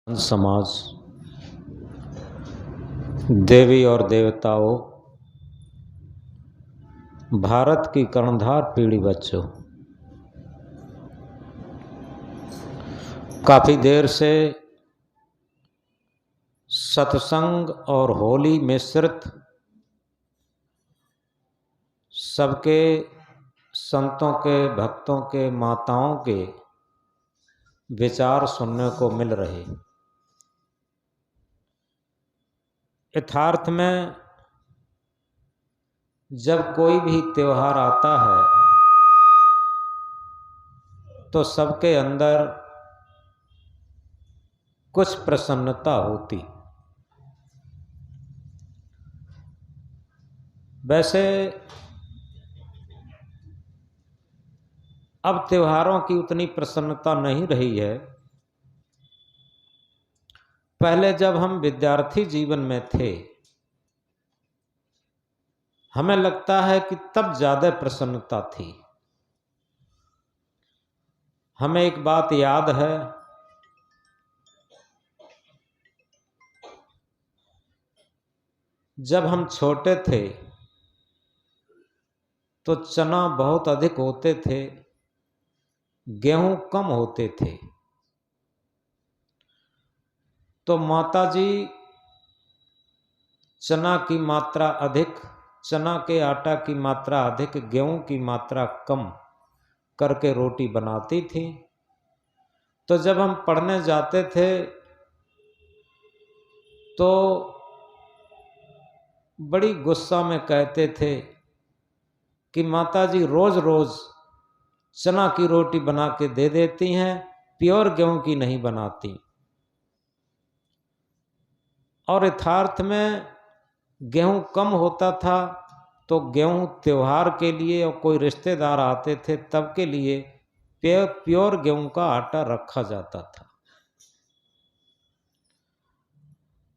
समाज, देवी और देवताओं, भारत की कर्णधार पीढ़ी बच्चों, काफ़ी देर से सत्संग और होली मिश्रित सबके संतों के, भक्तों के, माताओं के विचार सुनने को मिल रहे। यथार्थ में जब कोई भी त्योहार आता है तो सबके अंदर कुछ प्रसन्नता होती। वैसे अब त्योहारों की उतनी प्रसन्नता नहीं रही है। पहले जब हम विद्यार्थी जीवन में थे, हमें लगता है कि तब ज्यादा प्रसन्नता थी। हमें एक बात याद है, जब हम छोटे थे तो चना बहुत अधिक होते थे, गेहूं कम होते थे। तो माताजी चना की मात्रा अधिक, चना के आटा की मात्रा अधिक, गेहूं की मात्रा कम करके रोटी बनाती थी। तो जब हम पढ़ने जाते थे तो बड़ी गुस्सा में कहते थे कि माताजी रोज रोज चना की रोटी बना के दे देती हैं, प्योर गेहूं की नहीं बनाती। और यथार्थ में गेहूं कम होता था तो गेहूं त्योहार के लिए और कोई रिश्तेदार आते थे तब के लिए प्योर गेहूं का आटा रखा जाता था।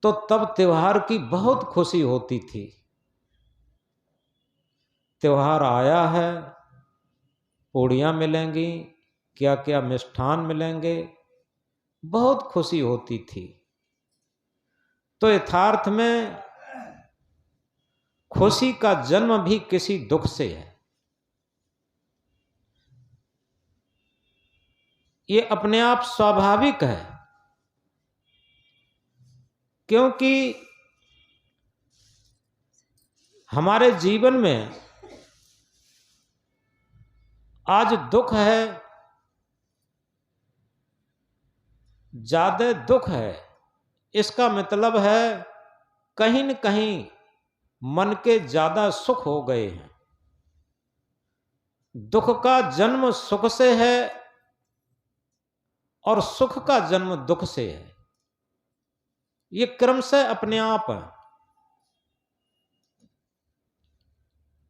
तो तब त्योहार की बहुत खुशी होती थी। त्योहार आया है, पूड़ियाँ मिलेंगी, क्या क्या मिष्ठान मिलेंगे, बहुत खुशी होती थी। तो यथार्थ में खुशी का जन्म भी किसी दुख से है। ये अपने आप स्वाभाविक है, क्योंकि हमारे जीवन में आज दुख है, ज्यादा दुख है। इसका मतलब है कहीं न कहीं मन के ज्यादा सुख हो गए हैं। दुख का जन्म सुख से है और सुख का जन्म दुख से है। ये क्रमशः अपने आप है,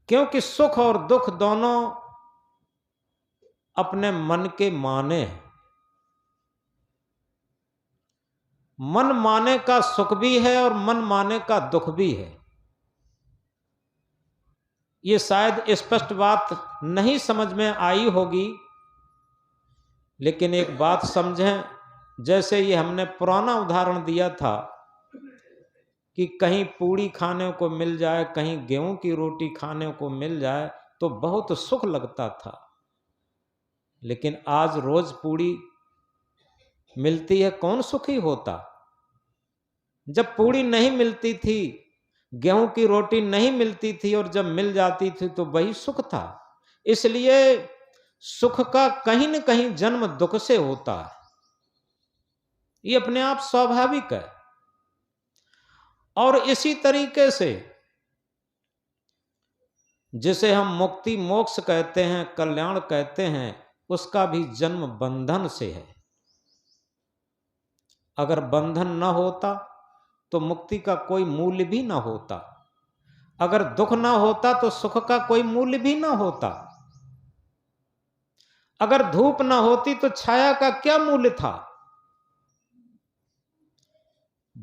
क्योंकि सुख और दुख दोनों अपने मन के माने हैं। मन माने का सुख भी है और मन माने का दुख भी है। ये शायद स्पष्ट बात नहीं समझ में आई होगी, लेकिन एक बात समझें। जैसे ये हमने पुराना उदाहरण दिया था कि कहीं पूड़ी खाने को मिल जाए, कहीं गेहूं की रोटी खाने को मिल जाए तो बहुत सुख लगता था। लेकिन आज रोज पूड़ी मिलती है, कौन सुखी होता? जब पूड़ी नहीं मिलती थी, गेहूं की रोटी नहीं मिलती थी और जब मिल जाती थी तो वही सुख था। इसलिए सुख का कहीं न कहीं जन्म दुख से होता है। ये अपने आप स्वाभाविक है। और इसी तरीके से जिसे हम मुक्ति मोक्ष कहते हैं, कल्याण कहते हैं, उसका भी जन्म बंधन से है। अगर बंधन न होता तो मुक्ति का कोई मूल्य भी ना होता। अगर दुख ना होता तो सुख का कोई मूल्य भी ना होता। अगर धूप ना होती तो छाया का क्या मूल्य था?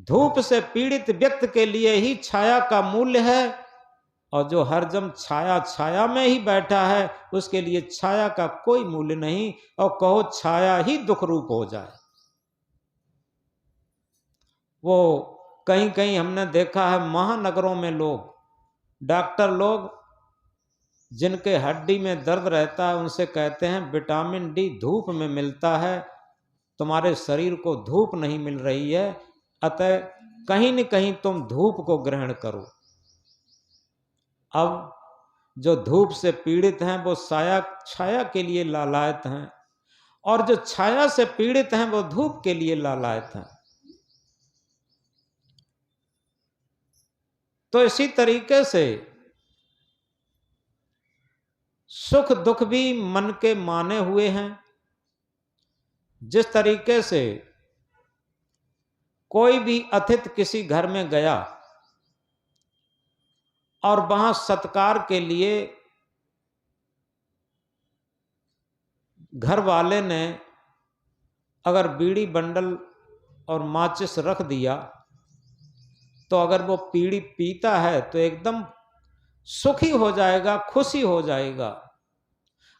धूप से पीड़ित व्यक्ति के लिए ही छाया का मूल्य है, और जो हरदम छाया छाया में ही बैठा है उसके लिए छाया का कोई मूल्य नहीं। और कहो छाया ही दुख रूप हो जाए। वो कहीं कहीं हमने देखा है महानगरों में लोग, डॉक्टर लोग जिनके हड्डी में दर्द रहता है उनसे कहते हैं विटामिन डी धूप में मिलता है, तुम्हारे शरीर को धूप नहीं मिल रही है, अतः कहीं न कहीं तुम धूप को ग्रहण करो। अब जो धूप से पीड़ित हैं वो छाया के लिए लालायत हैं, और जो छाया से पीड़ित हैं वो धूप के लिए लालायत हैं। तो इसी तरीके से सुख दुख भी मन के माने हुए हैं। जिस तरीके से कोई भी अतिथि किसी घर में गया और वहां सत्कार के लिए घर वाले ने अगर बीड़ी बंडल और माचिस रख दिया, तो अगर वो बीड़ी पीता है तो एकदम सुखी हो जाएगा, खुशी हो जाएगा,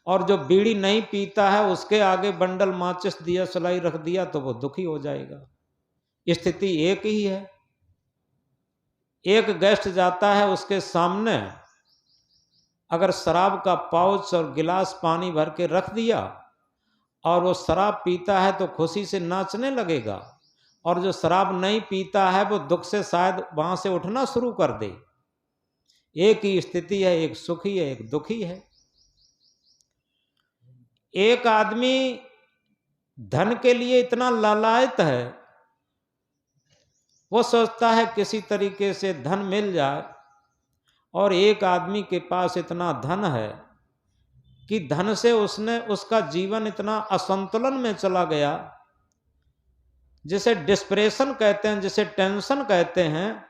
और जो बीड़ी नहीं पीता है उसके आगे बंडल माचिस दिया, सलाई रख दिया, तो वो दुखी हो जाएगा। स्थिति एक ही है। एक गेस्ट जाता है, उसके सामने अगर शराब का पाउच और गिलास पानी भर के रख दिया और वो शराब पीता है तो खुशी से नाचने लगेगा, और जो शराब नहीं पीता है वो दुख से शायद वहां से उठना शुरू कर दे। एक ही स्थिति है, एक सुखी है, एक दुखी है। एक आदमी धन के लिए इतना लालायित है, वो सोचता है किसी तरीके से धन मिल जाए, और एक आदमी के पास इतना धन है कि धन से उसका जीवन इतना असंतुलन में चला गया, जिसे डिस्प्रेशन कहते हैं, जिसे टेंशन कहते हैं,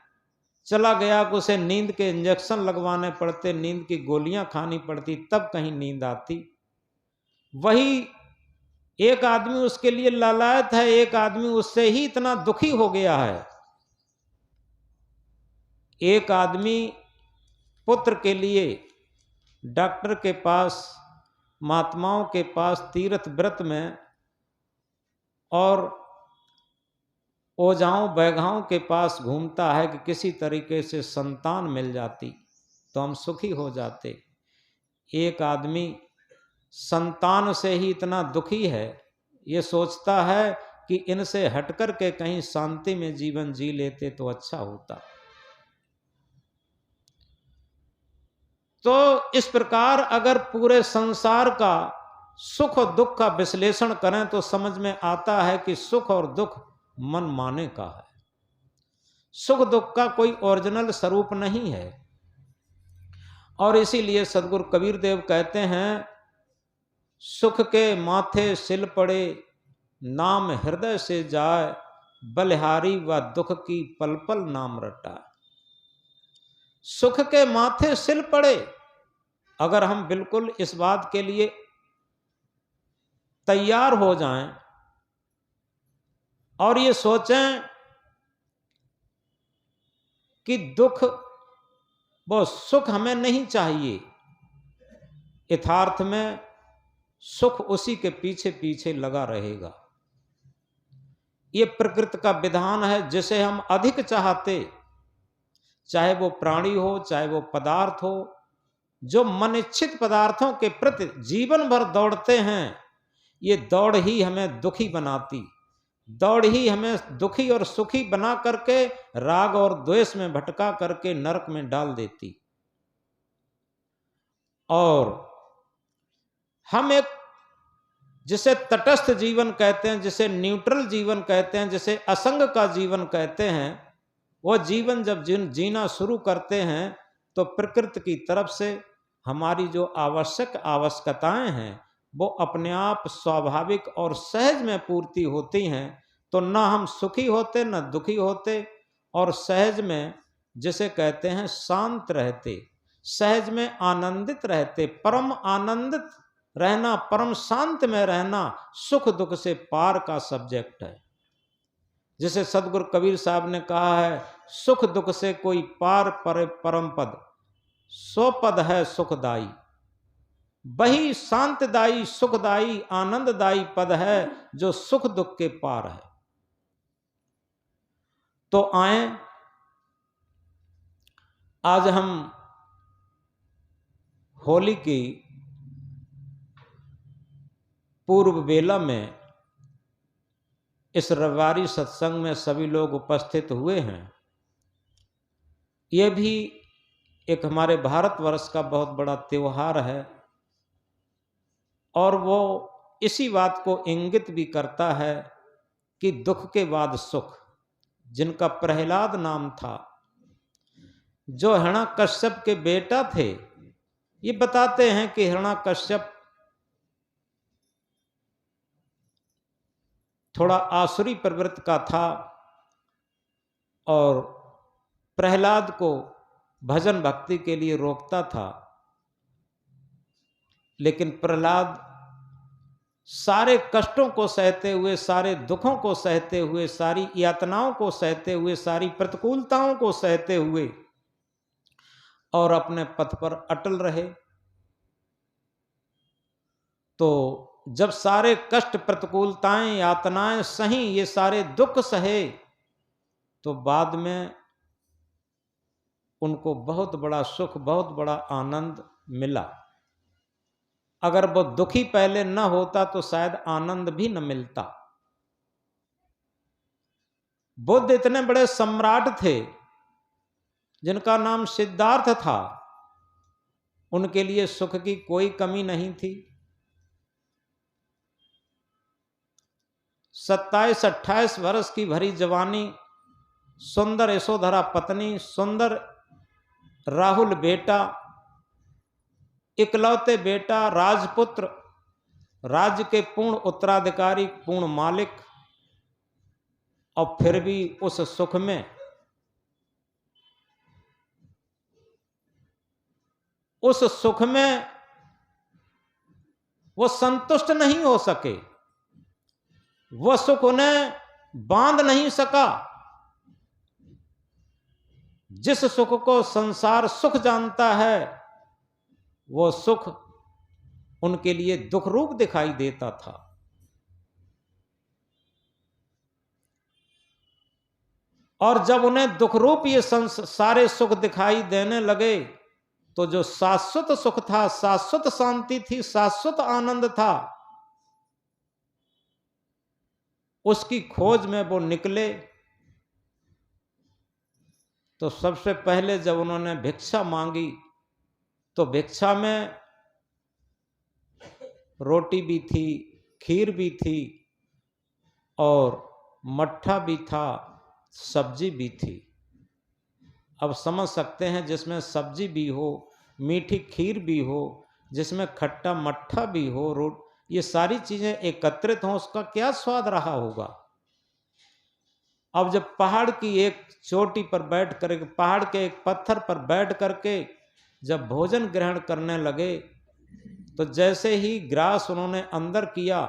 चला गया कि उसे नींद के इंजेक्शन लगवाने पड़ते, नींद की गोलियां खानी पड़ती, तब कहीं नींद आती। वही एक आदमी उसके लिए लालायत है, एक आदमी उससे ही इतना दुखी हो गया है। एक आदमी पुत्र के लिए डॉक्टर के पास, महात्माओं के पास तीर्थ व्रत में और ओझाओं बैघाओं के पास घूमता है कि किसी तरीके से संतान मिल जाती तो हम सुखी हो जाते। एक आदमी संतान से ही इतना दुखी है, ये सोचता है कि इनसे हटकर के कहीं शांति में जीवन जी लेते तो अच्छा होता। तो इस प्रकार अगर पूरे संसार का सुख और दुख का विश्लेषण करें तो समझ में आता है कि सुख और दुख मन माने का है। सुख दुख का कोई ओरिजिनल स्वरूप नहीं है। और इसीलिए सदगुरु कबीर देव कहते हैं, सुख के माथे सिल पड़े, नाम हृदय से जाए, बलिहारी व दुख की पल पल नाम रटा। सुख के माथे सिल पड़े, अगर हम बिल्कुल इस बात के लिए तैयार हो जाएं और ये सोचें कि दुख वो सुख हमें नहीं चाहिए, यथार्थ में सुख उसी के पीछे पीछे लगा रहेगा। ये प्रकृति का विधान है, जिसे हम अधिक चाहते, चाहे वो प्राणी हो चाहे वो पदार्थ हो, जो मनिच्छित पदार्थों के प्रति जीवन भर दौड़ते हैं, ये दौड़ ही हमें दुखी बनाती, दौड़ ही हमें दुखी और सुखी बना करके राग और द्वेष में भटका करके नरक में डाल देती। और हम एक जिसे तटस्थ जीवन कहते हैं, जिसे न्यूट्रल जीवन कहते हैं, जिसे असंग का जीवन कहते हैं, वो जीवन जब जीना शुरू करते हैं तो प्रकृति की तरफ से हमारी जो आवश्यकताएं हैं वो अपने आप स्वाभाविक और सहज में पूर्ति होती हैं। तो ना हम सुखी होते न दुखी होते, और सहज में जिसे कहते हैं शांत रहते, सहज में आनंदित रहते। परम आनंदित रहना, परम शांत में रहना सुख दुख से पार का सब्जेक्ट है। जिसे सदगुरु कबीर साहब ने कहा है, सुख दुख से कोई पार पर परम पद, सो पद है सुखदाई, वही शांतदायी सुखदायी आनंददायी पद है जो सुख दुख के पार है। तो आए, आज हम होली की पूर्व बेला में इस रविवारी सत्संग में सभी लोग उपस्थित हुए हैं। ये भी एक हमारे भारतवर्ष का बहुत बड़ा त्योहार है और वो इसी बात को इंगित भी करता है कि दुख के बाद सुख, जिनका प्रहलाद नाम था, जो हिरण्यकश्यप के बेटा थे, ये बताते हैं कि हिरण्यकश्यप थोड़ा आसुरी प्रवृत्ति का था और प्रहलाद को भजन भक्ति के लिए रोकता था, लेकिन प्रहलाद सारे कष्टों को सहते हुए, सारे दुखों को सहते हुए, सारी यातनाओं को सहते हुए, सारी प्रतिकूलताओं को सहते हुए और अपने पथ पर अटल रहे। तो जब सारे कष्ट, प्रतिकूलताएं, यातनाएं सही, ये सारे दुख सहे, तो बाद में उनको बहुत बड़ा सुख, बहुत बड़ा आनंद मिला। अगर वो दुखी पहले न होता तो शायद आनंद भी न मिलता। बुद्ध इतने बड़े सम्राट थे जिनका नाम सिद्धार्थ था, उनके लिए सुख की कोई कमी नहीं थी। 27-28 वर्ष की भरी जवानी, सुंदर यशोधरा पत्नी, सुंदर राहुल बेटा, इकलौते बेटा, राजपुत्र, राज्य के पूर्ण उत्तराधिकारी, पूर्ण मालिक, और फिर भी उस सुख में, उस सुख में वो संतुष्ट नहीं हो सके, वह सुख उन्हें बांध नहीं सका। जिस सुख को संसार सुख जानता है, वो सुख उनके लिए दुख रूप दिखाई देता था। और जब उन्हें दुख रूप ये सारे सुख दिखाई देने लगे, तो जो शाश्वत सुख था, शाश्वत शांति थी, शाश्वत आनंद था, उसकी खोज में वो निकले। तो सबसे पहले जब उन्होंने भिक्षा मांगी, तो भिक्षा में रोटी भी थी, खीर भी थी और मट्ठा भी था, सब्जी भी थी। अब समझ सकते हैं, जिसमें सब्जी भी हो, मीठी खीर भी हो, जिसमें खट्टा मट्ठा भी हो, ये सारी चीजें एकत्रित हों, उसका क्या स्वाद रहा होगा। अब जब पहाड़ की एक चोटी पर बैठ कर, पहाड़ के एक पत्थर पर बैठ करके जब भोजन ग्रहण करने लगे, तो जैसे ही ग्रास उन्होंने अंदर किया,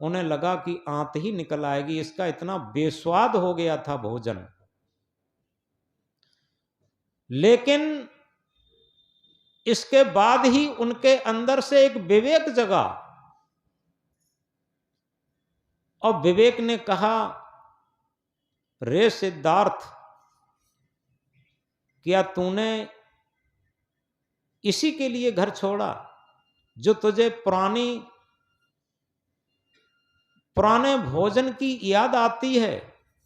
उन्हें लगा कि आंत ही निकल आएगी, इसका इतना बेस्वाद हो गया था भोजन। लेकिन इसके बाद ही उनके अंदर से एक विवेक जगा और विवेक ने कहा, रे सिद्धार्थ, क्या तूने इसी के लिए घर छोड़ा जो तुझे पुराने भोजन की याद आती है,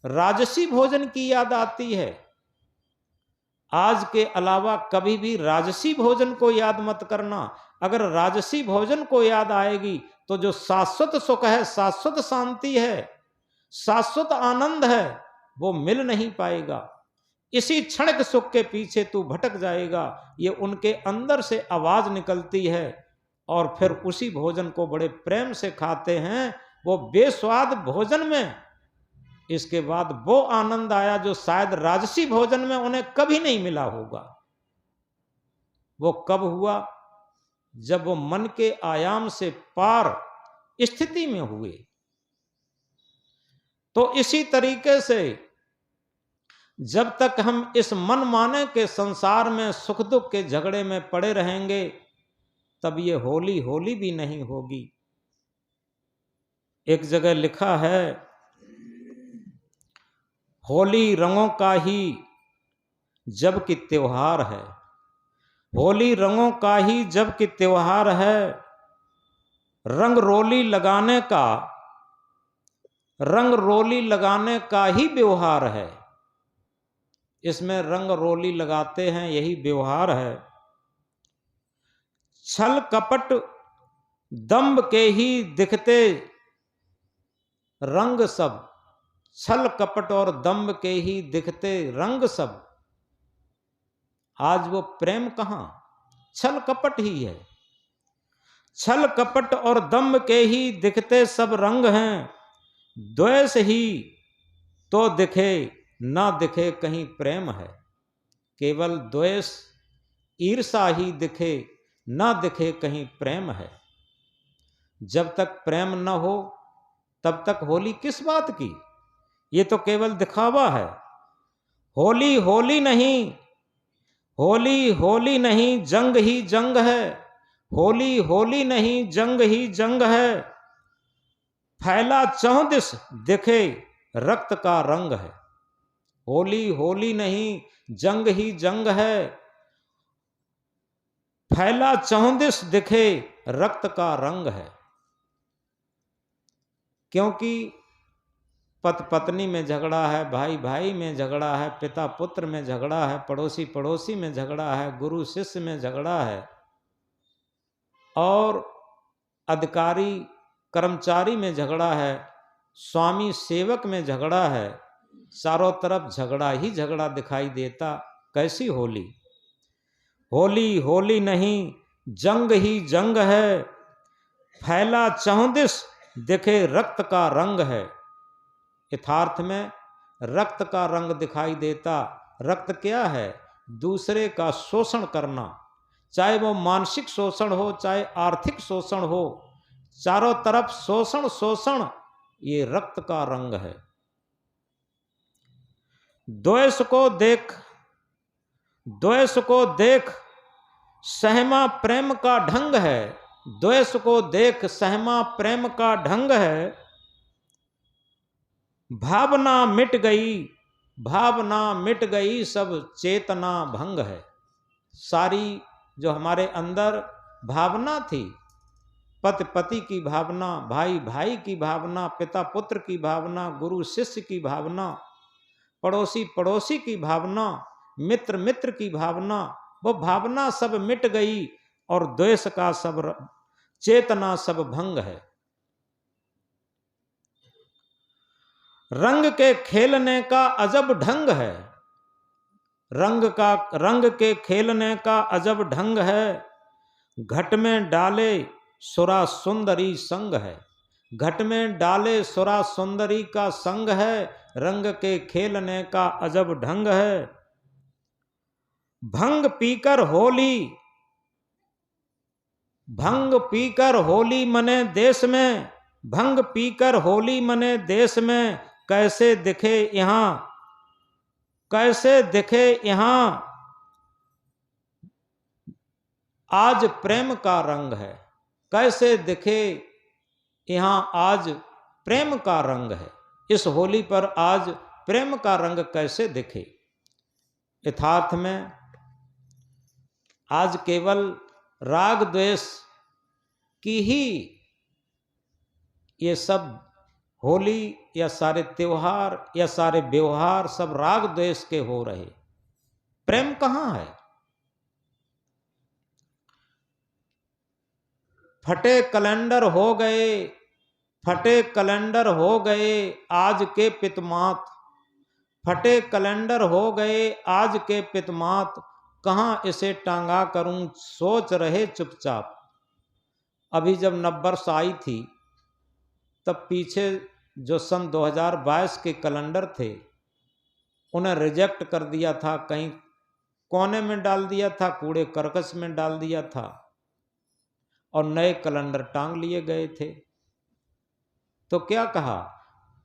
राजसी भोजन की याद आती है। आज के अलावा कभी भी राजसी भोजन को याद मत करना। अगर राजसी भोजन को याद आएगी तो जो शाश्वत सुख है, शाश्वत शांति है, शाश्वत आनंद है, वो मिल नहीं पाएगा। इसी क्षणिक सुख के पीछे तू भटक जाएगा। ये उनके अंदर से आवाज निकलती है और फिर उसी भोजन को बड़े प्रेम से खाते हैं, वो बेस्वाद भोजन में। इसके बाद वो आनंद आया जो शायद राजसी भोजन में उन्हें कभी नहीं मिला होगा। वो कब हुआ? जब वो मन के आयाम से पार स्थिति में हुए। तो इसी तरीके से जब तक हम इस मन माने के संसार में सुख दुख के झगड़े में पड़े रहेंगे, तब ये होली होली भी नहीं होगी। एक जगह लिखा है, होली रंगों का ही जबकि त्योहार है, होली रंगों का ही जबकि त्योहार है। रंग रोली लगाने का, रंग रोली लगाने का ही व्यवहार है। इसमें रंग रोली लगाते हैं, यही व्यवहार है। छल कपट दंभ के ही दिखते रंग सब, छल कपट और दंभ के ही दिखते रंग सब। आज वो प्रेम कहां, छल कपट ही है। छल कपट और दंभ के ही दिखते सब रंग हैं। द्वेष ही तो दिखे ना दिखे कहीं प्रेम है। केवल द्वेष ईर्षा ही दिखे ना दिखे कहीं प्रेम है। जब तक प्रेम न हो तब तक होली किस बात की, ये तो केवल दिखावा है। होली होली नहीं, होली होली नहीं जंग ही जंग है। होली होली नहीं जंग ही जंग है। फैला चौदिस दिखे रक्त का रंग है। होली होली नहीं जंग ही जंग है। फैला चौदिस दिखे रक्त का रंग है। क्योंकि पति पत्नी में झगड़ा है, भाई भाई में झगड़ा है, पिता पुत्र में झगड़ा है, पड़ोसी पड़ोसी में झगड़ा है, गुरु शिष्य में झगड़ा है, और अधिकारी कर्मचारी में झगड़ा है, स्वामी सेवक में झगड़ा है। चारों तरफ झगड़ा ही झगड़ा दिखाई देता। कैसी होली, होली होली नहीं जंग ही जंग है। फैला चौदिस दिखे रक्त का रंग है। यथार्थ में रक्त का रंग दिखाई देता। रक्त क्या है, दूसरे का शोषण करना, चाहे वो मानसिक शोषण हो चाहे आर्थिक शोषण हो, चारों तरफ शोषण शोषण, ये रक्त का रंग है। द्वेष को देख, द्वेष को देख सहमा प्रेम का ढंग है। द्वेष को देख सहमा प्रेम का ढंग है। भावना मिट गई, भावना मिट गई सब चेतना भंग है। सारी जो हमारे अंदर भावना थी, पति पति की भावना, भाई भाई की भावना, पिता पुत्र की भावना, गुरु शिष्य की भावना, पड़ोसी पड़ोसी की भावना, मित्र मित्र की भावना, वो भावना सब मिट गई और द्वेष का सब चेतना सब भंग है। रंग के खेलने का अजब ढंग है। रंग के खेलने का अजब ढंग है। घट में डाले सुरा सुंदरी संग है। घट में डाले सुरा सुंदरी का संग है। रंग के खेलने का अजब ढंग है। भंग पीकर होली, भंग पीकर होली मने देश में, भंग पीकर होली मने देश में, कैसे दिखे यहां, कैसे दिखे यहां आज प्रेम का रंग है। कैसे दिखे यहां आज प्रेम का रंग है। इस होली पर आज प्रेम का रंग कैसे दिखे। यथार्थ में आज केवल राग द्वेष की ही ये सब होली या सारे त्योहार या सारे व्यवहार सब राग द्वेष के हो रहे। प्रेम कहां है। फटे कैलेंडर हो गए, फटे कैलेंडर हो गए आज के पितमात, फटे कैलेंडर हो गए आज के पितमात, कहां इसे टांगा करूं सोच रहे चुपचाप। अभी जब नववर्ष आई थी तब पीछे जो सन 2022 के कैलेंडर थे उन्हें रिजेक्ट कर दिया था, कहीं कोने में डाल दिया था, कूड़े करकश में डाल दिया था और नए कैलेंडर टांग लिए गए थे। तो क्या कहा,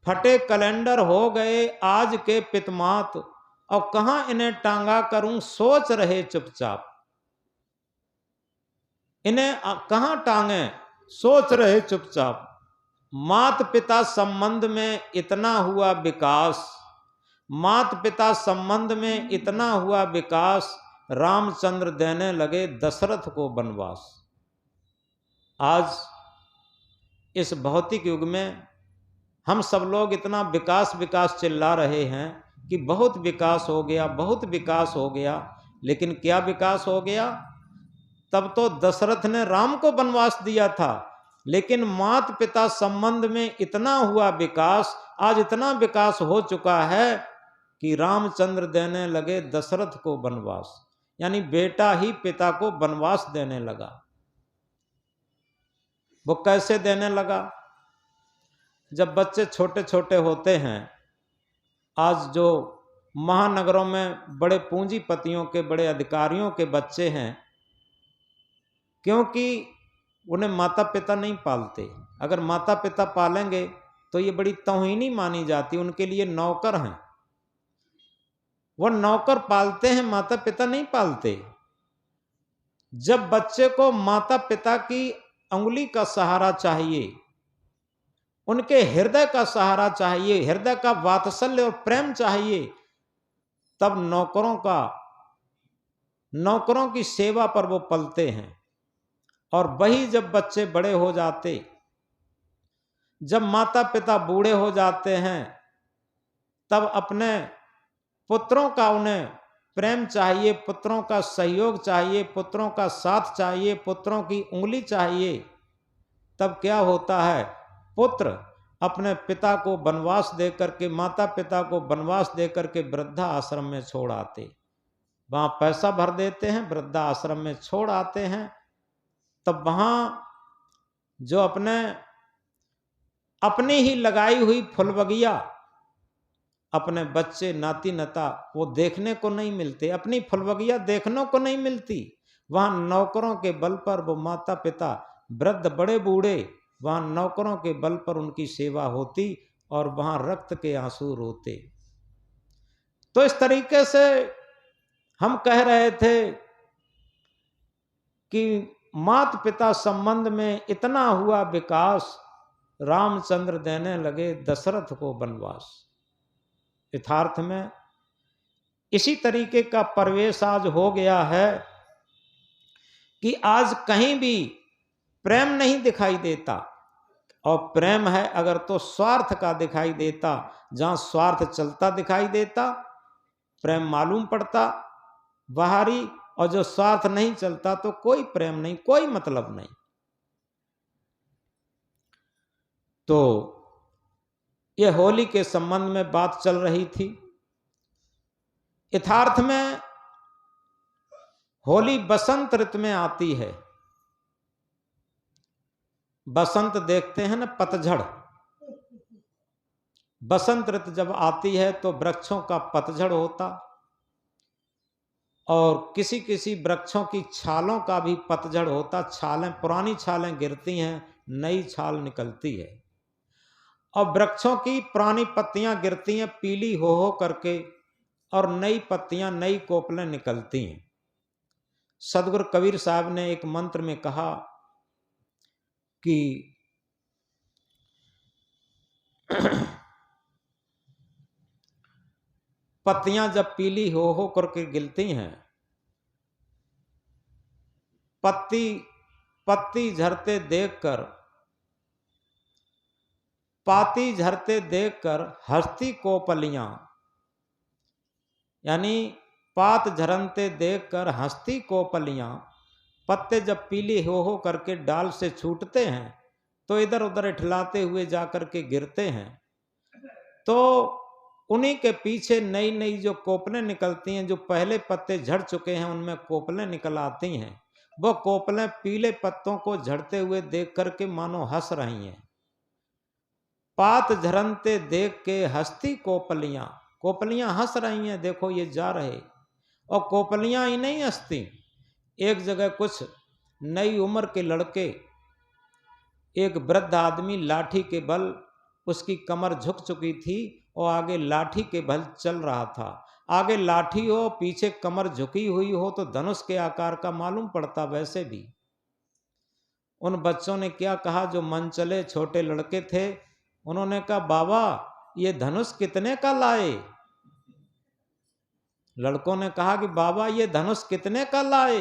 फटे कैलेंडर हो गए आज के पितमात, और कहां इन्हें टांगा करूं सोच रहे चुपचाप। इन्हें कहां टांगे सोच रहे चुपचाप। मात पिता संबंध में इतना हुआ विकास, मात पिता संबंध में इतना हुआ विकास, रामचंद्र देने लगे दशरथ को वनवास। आज इस भौतिक युग में हम सब लोग इतना विकास विकास चिल्ला रहे हैं कि बहुत विकास हो गया, बहुत विकास हो गया, लेकिन क्या विकास हो गया? तब तो दशरथ ने राम को वनवास दिया था, लेकिन मात पिता संबंध में इतना हुआ विकास, आज इतना विकास हो चुका है कि रामचंद्र देने लगे दशरथ को वनवास, यानी बेटा ही पिता को वनवास देने लगा। वो कैसे देने लगा? जब बच्चे छोटे छोटे होते हैं, आज जो महानगरों में बड़े पूंजीपतियों के, बड़े अधिकारियों के बच्चे हैं, क्योंकि उन्हें माता पिता नहीं पालते। अगर माता पिता पालेंगे तो ये बड़ी तौहीनी मानी जाती, उनके लिए नौकर हैं। वो नौकर पालते हैं, माता पिता नहीं पालते। जब बच्चे को माता पिता की अंगुली का सहारा चाहिए, उनके हृदय का सहारा चाहिए, हृदय का वात्सल्य और प्रेम चाहिए, तब नौकरों की सेवा पर वो पलते हैं। और वही जब बच्चे बड़े हो जाते, जब माता पिता बूढ़े हो जाते हैं, तब अपने पुत्रों का उन्हें प्रेम चाहिए, पुत्रों का सहयोग चाहिए, पुत्रों का साथ चाहिए, पुत्रों की उंगली चाहिए। तब क्या होता है? पुत्र अपने पिता को वनवास दे करके, माता पिता को वनवास दे करके वृद्धा आश्रम में छोड़ आते, वहां पैसा भर देते हैं, वृद्धा आश्रम में छोड़ आते हैं। तब वहां जो अपनी ही लगाई हुई फुलबगिया, अपने बच्चे नाती नता वो देखने को नहीं मिलते, अपनी फुलबगिया देखने को नहीं मिलती। वहां नौकरों के बल पर वो माता पिता, वृद्ध बड़े बूढ़े, वहां नौकरों के बल पर उनकी सेवा होती और वहां रक्त के आंसू रोते। तो इस तरीके से हम कह रहे थे कि माता पिता संबंध में इतना हुआ विकास, रामचंद्र देने लगे दशरथ को वनवास। यथार्थ में इसी तरीके का प्रवेश आज हो गया है कि आज कहीं भी प्रेम नहीं दिखाई देता, और प्रेम है अगर तो स्वार्थ का दिखाई देता। जहां स्वार्थ चलता दिखाई देता, प्रेम मालूम पड़ता बाहरी, और जो स्वार्थ नहीं चलता तो कोई प्रेम नहीं, कोई मतलब नहीं। तो यह होली के संबंध में बात चल रही थी। यथार्थ में होली बसंत ऋतु में आती है। बसंत देखते हैं ना, पतझड़। बसंत ऋतु जब आती है तो वृक्षों का पतझड़ होता, और किसी किसी वृक्षों की छालों का भी पतझड़ होता। छालें, पुरानी छालें गिरती हैं, नई छाल निकलती है, और वृक्षों की पुरानी पत्तियां गिरती हैं पीली हो करके, और नई पत्तियां, नई कोपलें निकलती हैं। सदगुरु कबीर साहब ने एक मंत्र में कहा कि पत्तियां जब पीली हो करके गिरती हैं, पत्ती झरते देखकर, पाती झरते देखकर हंसती कोपलियां, यानी पात झरनते देखकर हंसती कोपलियां। पत्ते जब पीली हो करके डाल से छूटते हैं तो इधर उधर इठलाते हुए जाकर के गिरते हैं, तो उन्हीं के पीछे नई नई जो कोपलें निकलती हैं, जो पहले पत्ते झड़ चुके हैं उनमें कोपलें निकल आती हैं। वो कोपलें पीले पत्तों को झड़ते हुए देख करके मानो हंस रही हैं। पात झरनते देख के हंसती कोपलियां, कोपलियां हंस रही हैं, देखो ये जा रहे। और कोपलियां ही नहीं हंसती, एक जगह कुछ नई उम्र के लड़के, एक वृद्ध आदमी लाठी के बल, उसकी कमर झुक चुकी थी और आगे लाठी के बल चल रहा था। आगे लाठी हो, पीछे कमर झुकी हुई हो तो धनुष के आकार का मालूम पड़ता। वैसे भी उन बच्चों ने क्या कहा, जो मन चले छोटे लड़के थे, उन्होंने कहा बाबा ये धनुष कितने का लाए? लड़कों ने कहा कि बाबा ये धनुष कितने का लाए।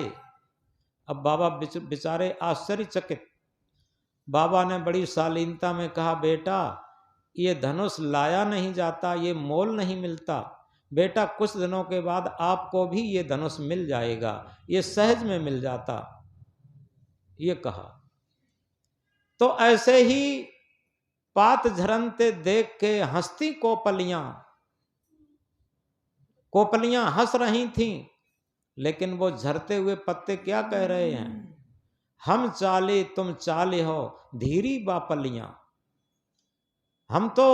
अब बाबा बेचारे आश्चर्यचकित। बाबा ने बड़ी शालीनता में कहा, बेटा ये धनुष लाया नहीं जाता, ये मोल नहीं मिलता। बेटा कुछ दिनों के बाद आपको भी ये धनुष मिल जाएगा, ये सहज में मिल जाता, ये कहा। तो ऐसे ही पात झरनते देख के हंसती कोपलियां हंस रही थीं, लेकिन वो झरते हुए पत्ते क्या कह रहे हैं, हम चाले तुम चाले हो धीरी बापलियां। हम तो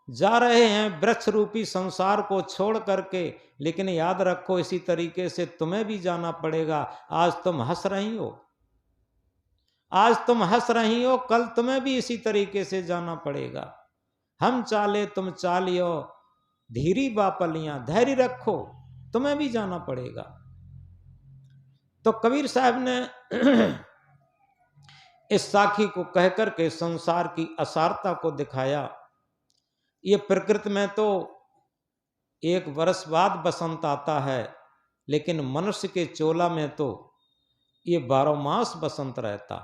जा रहे हैं वृक्ष रूपी संसार को छोड़ करके, लेकिन याद रखो इसी तरीके से तुम्हें भी जाना पड़ेगा। आज तुम हंस रही हो, आज तुम हंस रही हो, कल तुम्हें भी इसी तरीके से जाना पड़ेगा। हम चाले तुम चालियो धीरी बापलियां, धैर्य रखो, तुम्हें भी जाना पड़ेगा। तो कबीर साहब ने इस साखी को कहकर के संसार की असारता को दिखाया। ये प्रकृति में तो एक वर्ष बाद बसंत आता है, लेकिन मनुष्य के चोला में तो ये 12 मास बसंत रहता।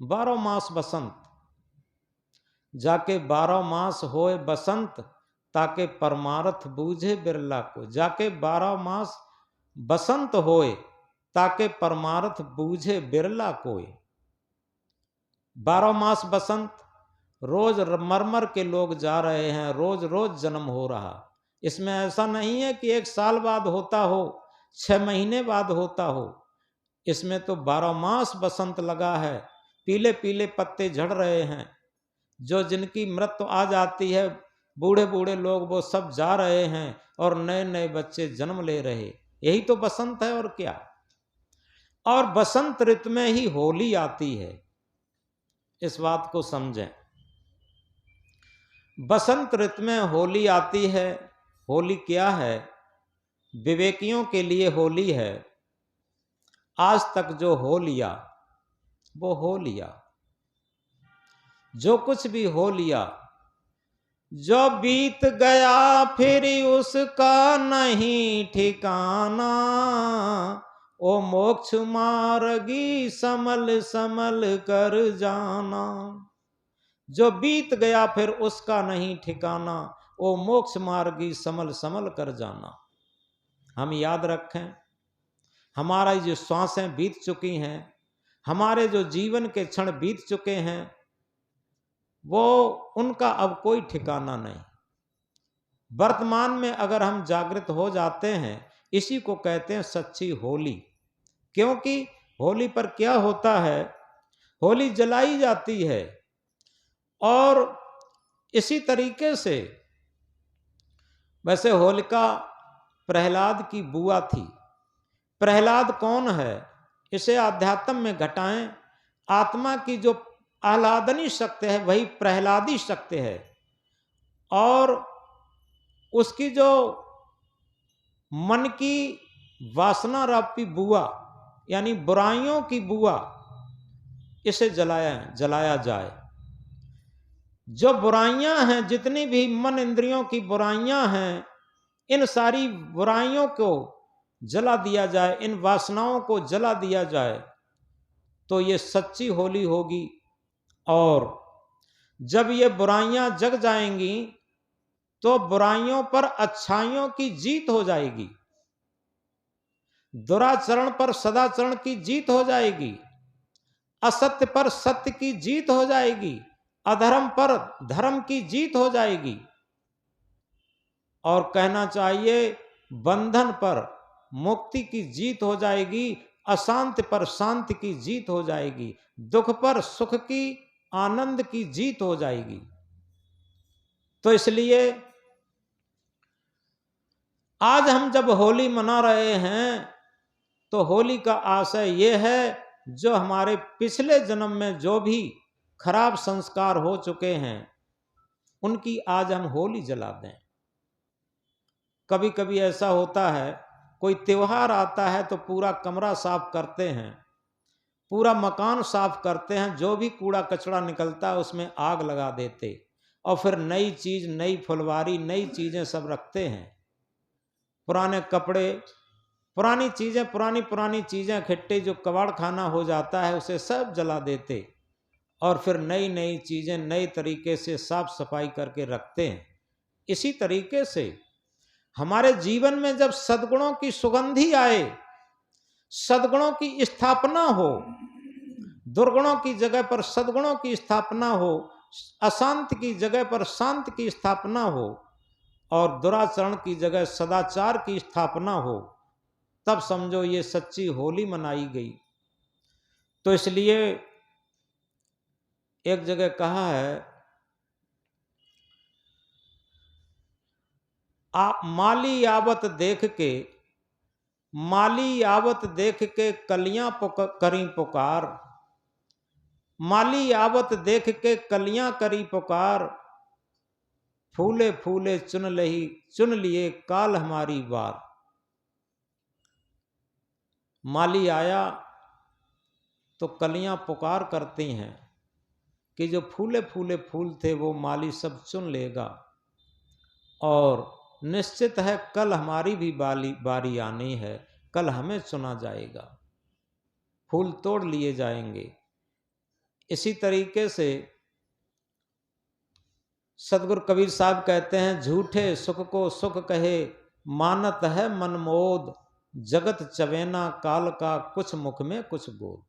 12 मास बसंत, जाके 12 मास होए बसंत, ताके परमार्थ बूझे बिरला को। जाके 12 मास बसंत होए, ताके परमार्थ बूझे बिरला कोई। 12 मास बसंत, रोज मरमर के लोग जा रहे हैं, रोज रोज जन्म हो रहा। इसमें ऐसा नहीं है कि 1 साल बाद होता हो, 6 महीने बाद होता हो। इसमें तो 12 मास बसंत लगा है, पीले पीले पत्ते झड़ रहे हैं। जो जिनकी मृत्यु आ जाती है, बूढ़े बूढ़े लोग, वो सब जा रहे हैं और नए नए बच्चे जन्म ले रहे। यही तो बसंत है और क्या। और बसंत ऋतु में ही होली आती है, इस बात को समझें। बसंत ऋतु में होली आती है। होली क्या है? विवेकियों के लिए होली है। आज तक जो हो लिया वो हो लिया, जो कुछ भी हो लिया। जो बीत गया फिर उसका नहीं ठिकाना, ओ मोक्ष मार्गी समल समल कर जाना। जो बीत गया फिर उसका नहीं ठिकाना, ओ मोक्ष मार्गी समल समल कर जाना। हम याद रखें, हमारा जो श्वासें बीत चुकी हैं, हमारे जो जीवन के क्षण बीत चुके हैं, वो उनका अब कोई ठिकाना नहीं। वर्तमान में अगर हम जागृत हो जाते हैं, इसी को कहते हैं सच्ची होली। क्योंकि होली पर क्या होता है, होली जलाई जाती है। और इसी तरीके से, वैसे होलिका प्रहलाद की बुआ थी। प्रहलाद कौन है? इसे आध्यात्म में घटाएं। आत्मा की जो आह्लादनी शक्ति है वही प्रहलादी शक्ति है। और उसकी जो मन की वासना रूपी बुआ, यानी बुराइयों की बुआ, इसे जलाया जाए। जो बुराइयां हैं, जितनी भी मन इंद्रियों की बुराइयां हैं, इन सारी बुराइयों को जला दिया जाए, इन वासनाओं को जला दिया जाए, तो ये सच्ची होली होगी। और जब ये बुराइयां जग जाएंगी तो बुराइयों पर अच्छाइयों की जीत हो जाएगी, दुराचरण पर सदाचरण की जीत हो जाएगी, असत्य पर सत्य की जीत हो जाएगी, अधर्म पर धर्म की जीत हो जाएगी। और कहना चाहिए बंधन पर मुक्ति की जीत हो जाएगी, अशांति पर शांति की जीत हो जाएगी, दुख पर सुख की, आनंद की जीत हो जाएगी। तो इसलिए आज हम जब होली मना रहे हैं, तो होली का आशय यह है, जो हमारे पिछले जन्म में जो भी खराब संस्कार हो चुके हैं, उनकी आज हम होली जला दें। कभी कभी ऐसा होता है, कोई त्योहार आता है तो पूरा कमरा साफ करते हैं, पूरा मकान साफ करते हैं, जो भी कूड़ा कचरा निकलता है उसमें आग लगा देते, और फिर नई चीज, नई फुलवारी, नई चीजें सब रखते हैं। पुराने कपड़े, पुरानी चीजें, पुरानी चीजें इकट्ठे, जो कबाड़ खाना हो जाता है उसे सब जला देते और फिर नई नई चीजें नए तरीके से साफ सफाई करके रखते हैं। इसी तरीके से हमारे जीवन में जब सद्गुणों की सुगंधी आए, सद्गुणों की स्थापना हो, दुर्गुणों की जगह पर सद्गुणों की स्थापना हो, अशांत की जगह पर शांत की स्थापना हो और दुराचरण की जगह सदाचार की स्थापना हो, तब समझो ये सच्ची होली मनाई गई। तो इसलिए एक जगह कहा है, माली आवत देख के, माली आवत देख के कलियां करी पुकार, माली आवत देख के कलियां करी पुकार, फूले फूले चुन लिए काल हमारी बार। माली आया तो कलियां पुकार करती हैं कि जो फूले फूले फूल थे वो माली सब चुन लेगा और निश्चित है कल हमारी भी बारी आनी है, कल हमें चुना जाएगा, फूल तोड़ लिए जाएंगे। इसी तरीके से सदगुरु कबीर साहब कहते हैं, झूठे सुख को सुख कहे मानत है मनमोद, जगत चवेना काल का कुछ मुख में कुछ गोद।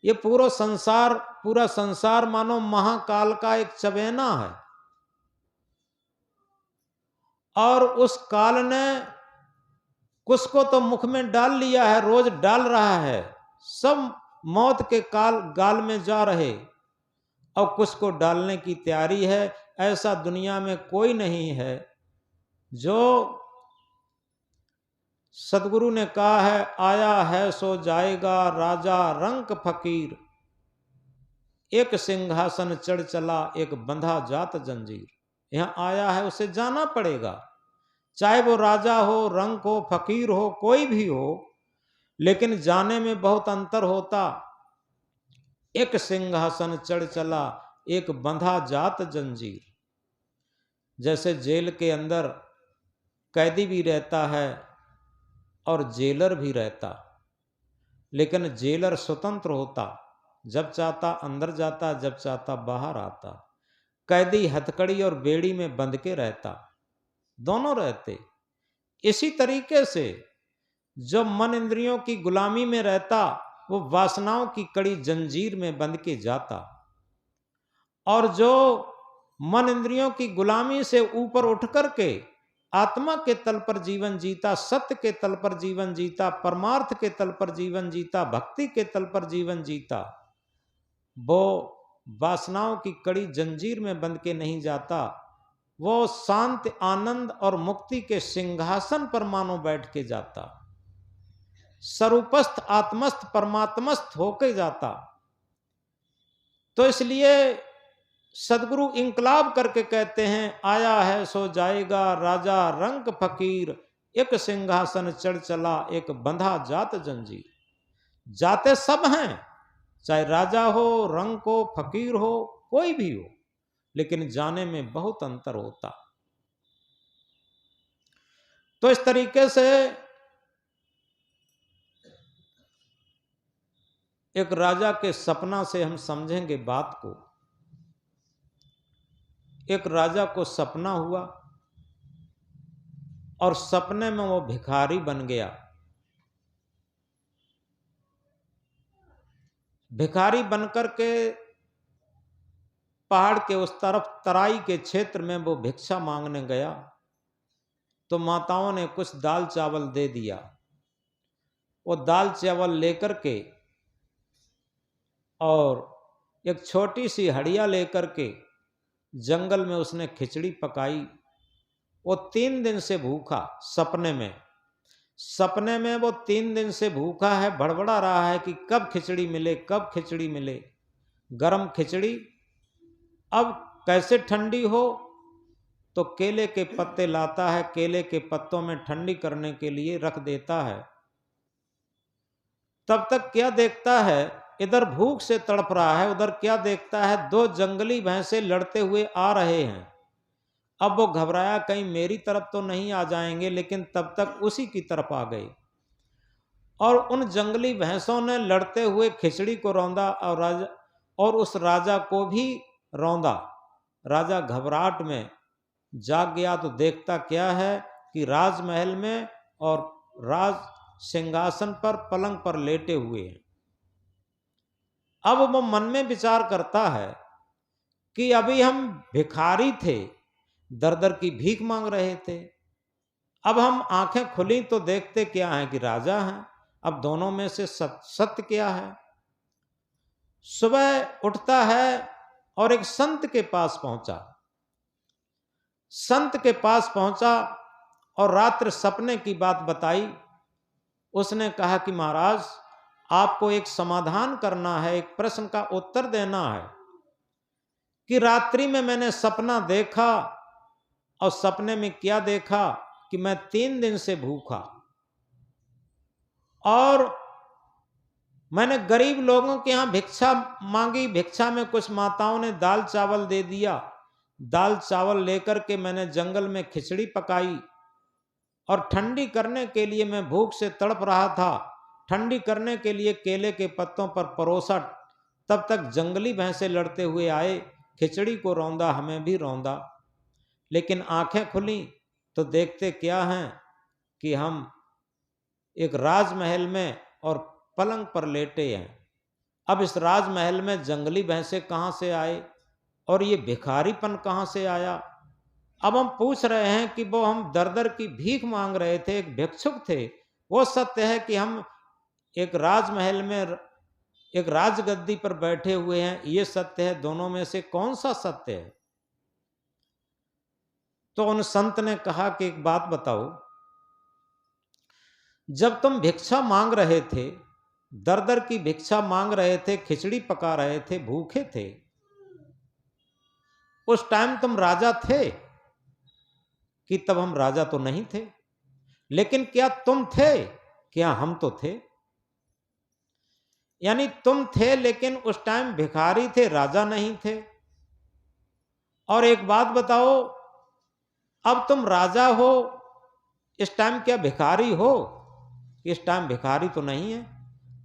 ये पूरा संसार मानो महाकाल का एक चवेना है और उस काल ने कुछ को तो मुख में डाल लिया है, रोज डाल रहा है, सब मौत के गाल में जा रहे और कुछ को डालने की तैयारी है। ऐसा दुनिया में कोई नहीं है। जो सदगुरु ने कहा है, आया है सो जाएगा राजा रंक फकीर, एक सिंहासन चढ़ चला एक बंधा जात जंजीर। यहां आया है उसे जाना पड़ेगा, चाहे वो राजा हो, रंक हो, फकीर हो, कोई भी हो, लेकिन जाने में बहुत अंतर होता। एक सिंहासन चढ़ चला एक बंधा जात जंजीर। जैसे जेल के अंदर कैदी भी रहता है और जेलर भी रहता, लेकिन जेलर स्वतंत्र होता, जब चाहता अंदर जाता, जब चाहता बाहर आता। कैदी हथकड़ी और बेड़ी में बंध के रहता, दोनों रहते। इसी तरीके से जो मन इंद्रियों की गुलामी में रहता वो वासनाओं की कड़ी जंजीर में बंध के जाता, और जो मन इंद्रियों की गुलामी से ऊपर उठ करके आत्मा के तल पर जीवन जीता, सत्य के तल पर जीवन जीता, परमार्थ के तल पर जीवन जीता, भक्ति के तल पर जीवन जीता, वो वासनाओं की कड़ी जंजीर में बंध के नहीं जाता, वो शांति आनंद और मुक्ति के सिंहासन पर मानो बैठ के जाता, स्वरूपस्थ आत्मस्थ परमात्मस्थ होके जाता। तो इसलिए सदगुरु इंकलाब करके कहते हैं, आया है सो जाएगा राजा रंक फकीर, एक सिंहासन चढ़ चला एक बंधा जात जंजीर। जाते सब हैं, चाहे राजा हो, रंक हो, फकीर हो, कोई भी हो, लेकिन जाने में बहुत अंतर होता। तो इस तरीके से एक राजा के सपना से हम समझेंगे बात को। एक राजा को सपना हुआ और सपने में वो भिखारी बन गया। भिखारी बनकर के पहाड़ के उस तरफ तराई के क्षेत्र में वो भिक्षा मांगने गया, तो माताओं ने कुछ दाल चावल दे दिया। वो दाल चावल लेकर के और एक छोटी सी हड़िया लेकर के जंगल में उसने खिचड़ी पकाई। वो 3 दिन से भूखा, सपने में वो 3 दिन से भूखा है, बड़बड़ा रहा है कि कब खिचड़ी मिले, कब खिचड़ी मिले। गरम खिचड़ी अब कैसे ठंडी हो, तो केले के पत्ते लाता है, केले के पत्तों में ठंडी करने के लिए रख देता है। तब तक क्या देखता है, इधर भूख से तड़प रहा है, उधर क्या देखता है, 2 जंगली भैंसे लड़ते हुए आ रहे हैं अब वो घबराया कहीं मेरी तरफ तो नहीं आ जाएंगे, लेकिन तब तक उसी की तरफ आ गए और उन जंगली भैंसों ने लड़ते हुए खिचड़ी को रौंदा और उस राजा को भी रौंदा। राजा घबराहट में जाग गया तो देखता क्या है कि राजमहल में और राज सिंहासन पर पलंग पर लेटे हुए हैं। अब वो मन में विचार करता है कि अभी हम भिखारी थे, दर दर की भीख मांग रहे थे, अब हम आंखें खुली तो देखते क्या है कि राजा हैं। अब दोनों में से सत्य क्या है? सुबह उठता है और एक संत के पास पहुंचा। संत के पास पहुंचा और रात्र सपने की बात बताई। उसने कहा कि महाराज, आपको एक समाधान करना है, एक प्रश्न का उत्तर देना है कि रात्रि में मैंने सपना देखा और सपने में क्या देखा कि मैं 3 दिन से भूखा और मैंने गरीब लोगों के यहां भिक्षा मांगी। भिक्षा में कुछ माताओं ने दाल चावल दे दिया। दाल चावल लेकर के मैंने जंगल में खिचड़ी पकाई और ठंडी करने के लिए मैं भूख से तड़प रहा था। ठंडी करने के लिए केले के पत्तों पर परोसा। तब तक जंगली भैंसे लड़ते हुए आए, खिचड़ी को रौंदा, हमें भी रौंदा। लेकिन आंखें खुली तो देखते क्या हैं कि हम एक राजमहल में और पलंग पर लेटे हैं। अब इस राजमहल में जंगली भैंसे कहाँ से आए और ये भिखारीपन कहाँ से आया? अब हम पूछ रहे हैं कि वो हम दर दर की भीख मांग रहे थे, एक भिक्षुक थे। वो सत्य है कि हम एक राजमहल में एक राजगद्दी पर बैठे हुए हैं, ये सत्य है। दोनों में से कौन सा सत्य है? तो उन संत ने कहा कि एक बात बताओ, जब तुम भिक्षा मांग रहे थे, दर दर की भिक्षा मांग रहे थे, खिचड़ी पका रहे थे, भूखे थे, उस टाइम तुम राजा थे कि तब हम राजा तो नहीं थे? लेकिन क्या तुम थे? क्या हम तो थे? यानी तुम थे लेकिन उस टाइम भिखारी थे, राजा नहीं थे। और एक बात बताओ, अब तुम राजा हो, इस टाइम क्या भिखारी हो? इस टाइम भिखारी तो नहीं है।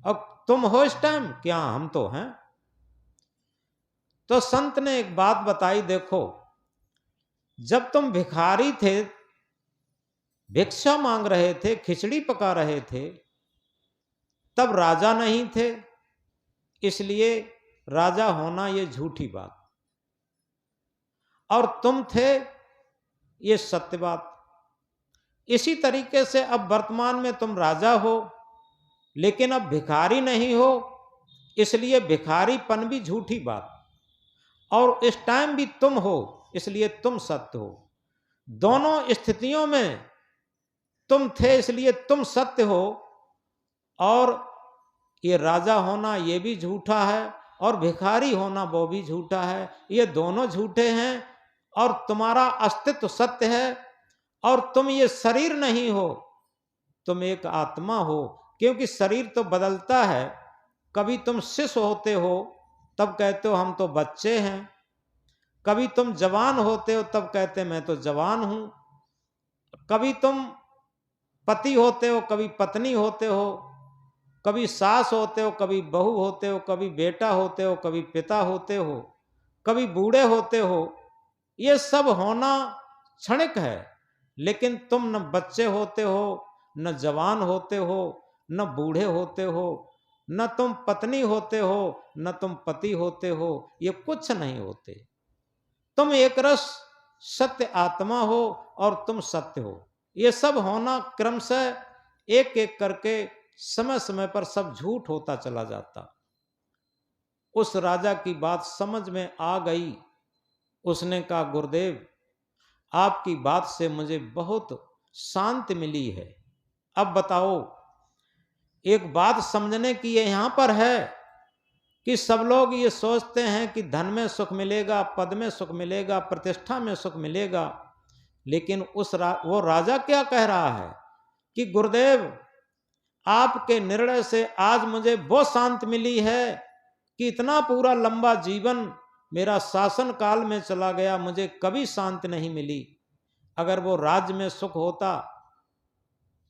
अब तुम हो इस टाइम, क्या हम तो हैं? तो संत ने एक बात बताई, देखो, जब तुम भिखारी थे, भिक्षा मांग रहे थे, खिचड़ी पका रहे थे, तब राजा नहीं थे, इसलिए राजा होना ये झूठी बात, और तुम थे, ये सत्य बात। इसी तरीके से अब वर्तमान में तुम राजा हो लेकिन अब भिखारी नहीं हो, इसलिए भिखारीपन भी झूठी बात, और इस टाइम भी तुम हो इसलिए तुम सत्य हो। दोनों स्थितियों में तुम थे इसलिए तुम सत्य हो, और ये राजा होना ये भी झूठा है और भिखारी होना वो भी झूठा है। ये दोनों झूठे हैं और तुम्हारा अस्तित्व सत्य है। और तुम ये शरीर नहीं हो, तुम एक आत्मा हो, क्योंकि शरीर तो बदलता है। कभी तुम शिशु होते हो तब कहते हो हम तो बच्चे हैं, कभी तुम जवान होते हो तब कहते मैं तो जवान हूं, कभी तुम पति होते हो, कभी पत्नी होते हो, कभी सास होते हो, कभी बहू होते हो, कभी बेटा होते हो, कभी पिता होते हो, कभी बूढ़े होते हो। ये सब होना क्षणिक है, लेकिन तुम न बच्चे होते हो, न जवान होते हो, न बूढ़े होते हो, न तुम पत्नी होते हो, न तुम पति होते हो। ये कुछ नहीं होते। तुम एक रस सत्य आत्मा हो और तुम सत्य हो। ये सब होना क्रमशः एक एक करके समय समय पर सब झूठ होता चला जाता। उस राजा की बात समझ में आ गई। उसने कहा, गुरुदेव, आपकी बात से मुझे बहुत शांति मिली है। अब बताओ, एक बात समझने की यहां पर है कि सब लोग ये सोचते हैं कि धन में सुख मिलेगा, पद में सुख मिलेगा, प्रतिष्ठा में सुख मिलेगा, लेकिन वो राजा क्या कह रहा है कि गुरुदेव, आपके निर्णय से आज मुझे वो शांति मिली है कि इतना पूरा लंबा जीवन मेरा शासन काल में चला गया, मुझे कभी शांति नहीं मिली। अगर वो राज्य में सुख होता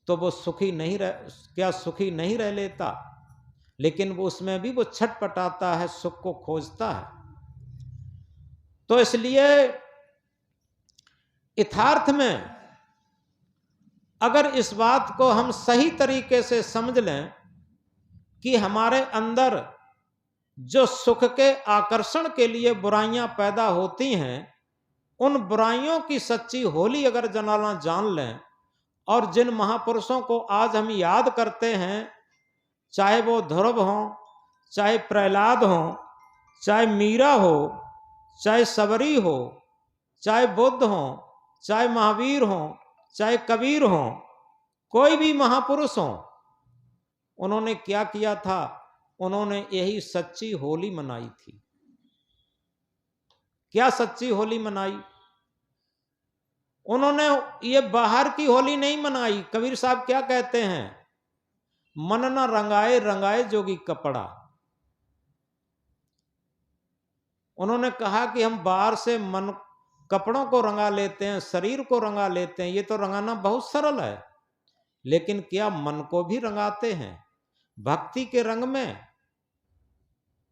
तो वो सुखी नहीं रह, क्या सुखी नहीं रह लेता? लेकिन वो उसमें भी वो छटपटाता है, सुख को खोजता है। तो इसलिए यथार्थ में अगर इस बात को हम सही तरीके से समझ लें कि हमारे अंदर जो सुख के आकर्षण के लिए बुराइयां पैदा होती हैं, उन बुराइयों की सच्ची होली अगर जलाना जान लें, और जिन महापुरुषों को आज हम याद करते हैं, चाहे वो ध्रुव हो, चाहे प्रहलाद हो, चाहे मीरा हो, चाहे सबरी हो, चाहे बुद्ध हो, चाहे महावीर हो, चाहे कबीर हो, कोई भी महापुरुष हो, उन्होंने क्या किया था? उन्होंने यही सच्ची होली मनाई थी। क्या सच्ची होली मनाई? उन्होंने ये बाहर की होली नहीं मनाई। कबीर साहब क्या कहते हैं? मन न रंगाए रंगाए जोगी कपड़ा। उन्होंने कहा कि हम बाहर से मन कपड़ों को रंगा लेते हैं, शरीर को रंगा लेते हैं, ये तो रंगाना बहुत सरल है, लेकिन क्या मन को भी रंगाते हैं? भक्ति के रंग में,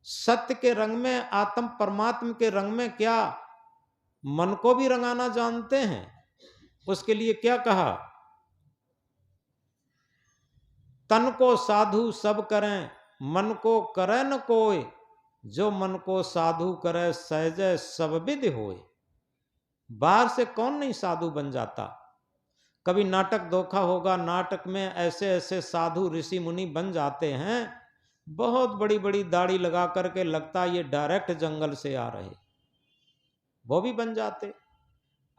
सत्य के रंग में, आत्म परमात्मा के रंग में क्या मन को भी रंगाना जानते हैं? उसके लिए क्या कहा? तन को साधु सब करें, मन को करे न कोय, जो मन को साधु करे सहज सब विधि होय। बाहर से कौन नहीं साधु बन जाता? कभी नाटक देखा होगा, नाटक में ऐसे ऐसे साधु ऋषि मुनि बन जाते हैं, बहुत बड़ी बड़ी दाढ़ी लगा करके, लगता ये डायरेक्ट जंगल से आ रहे, वो भी बन जाते।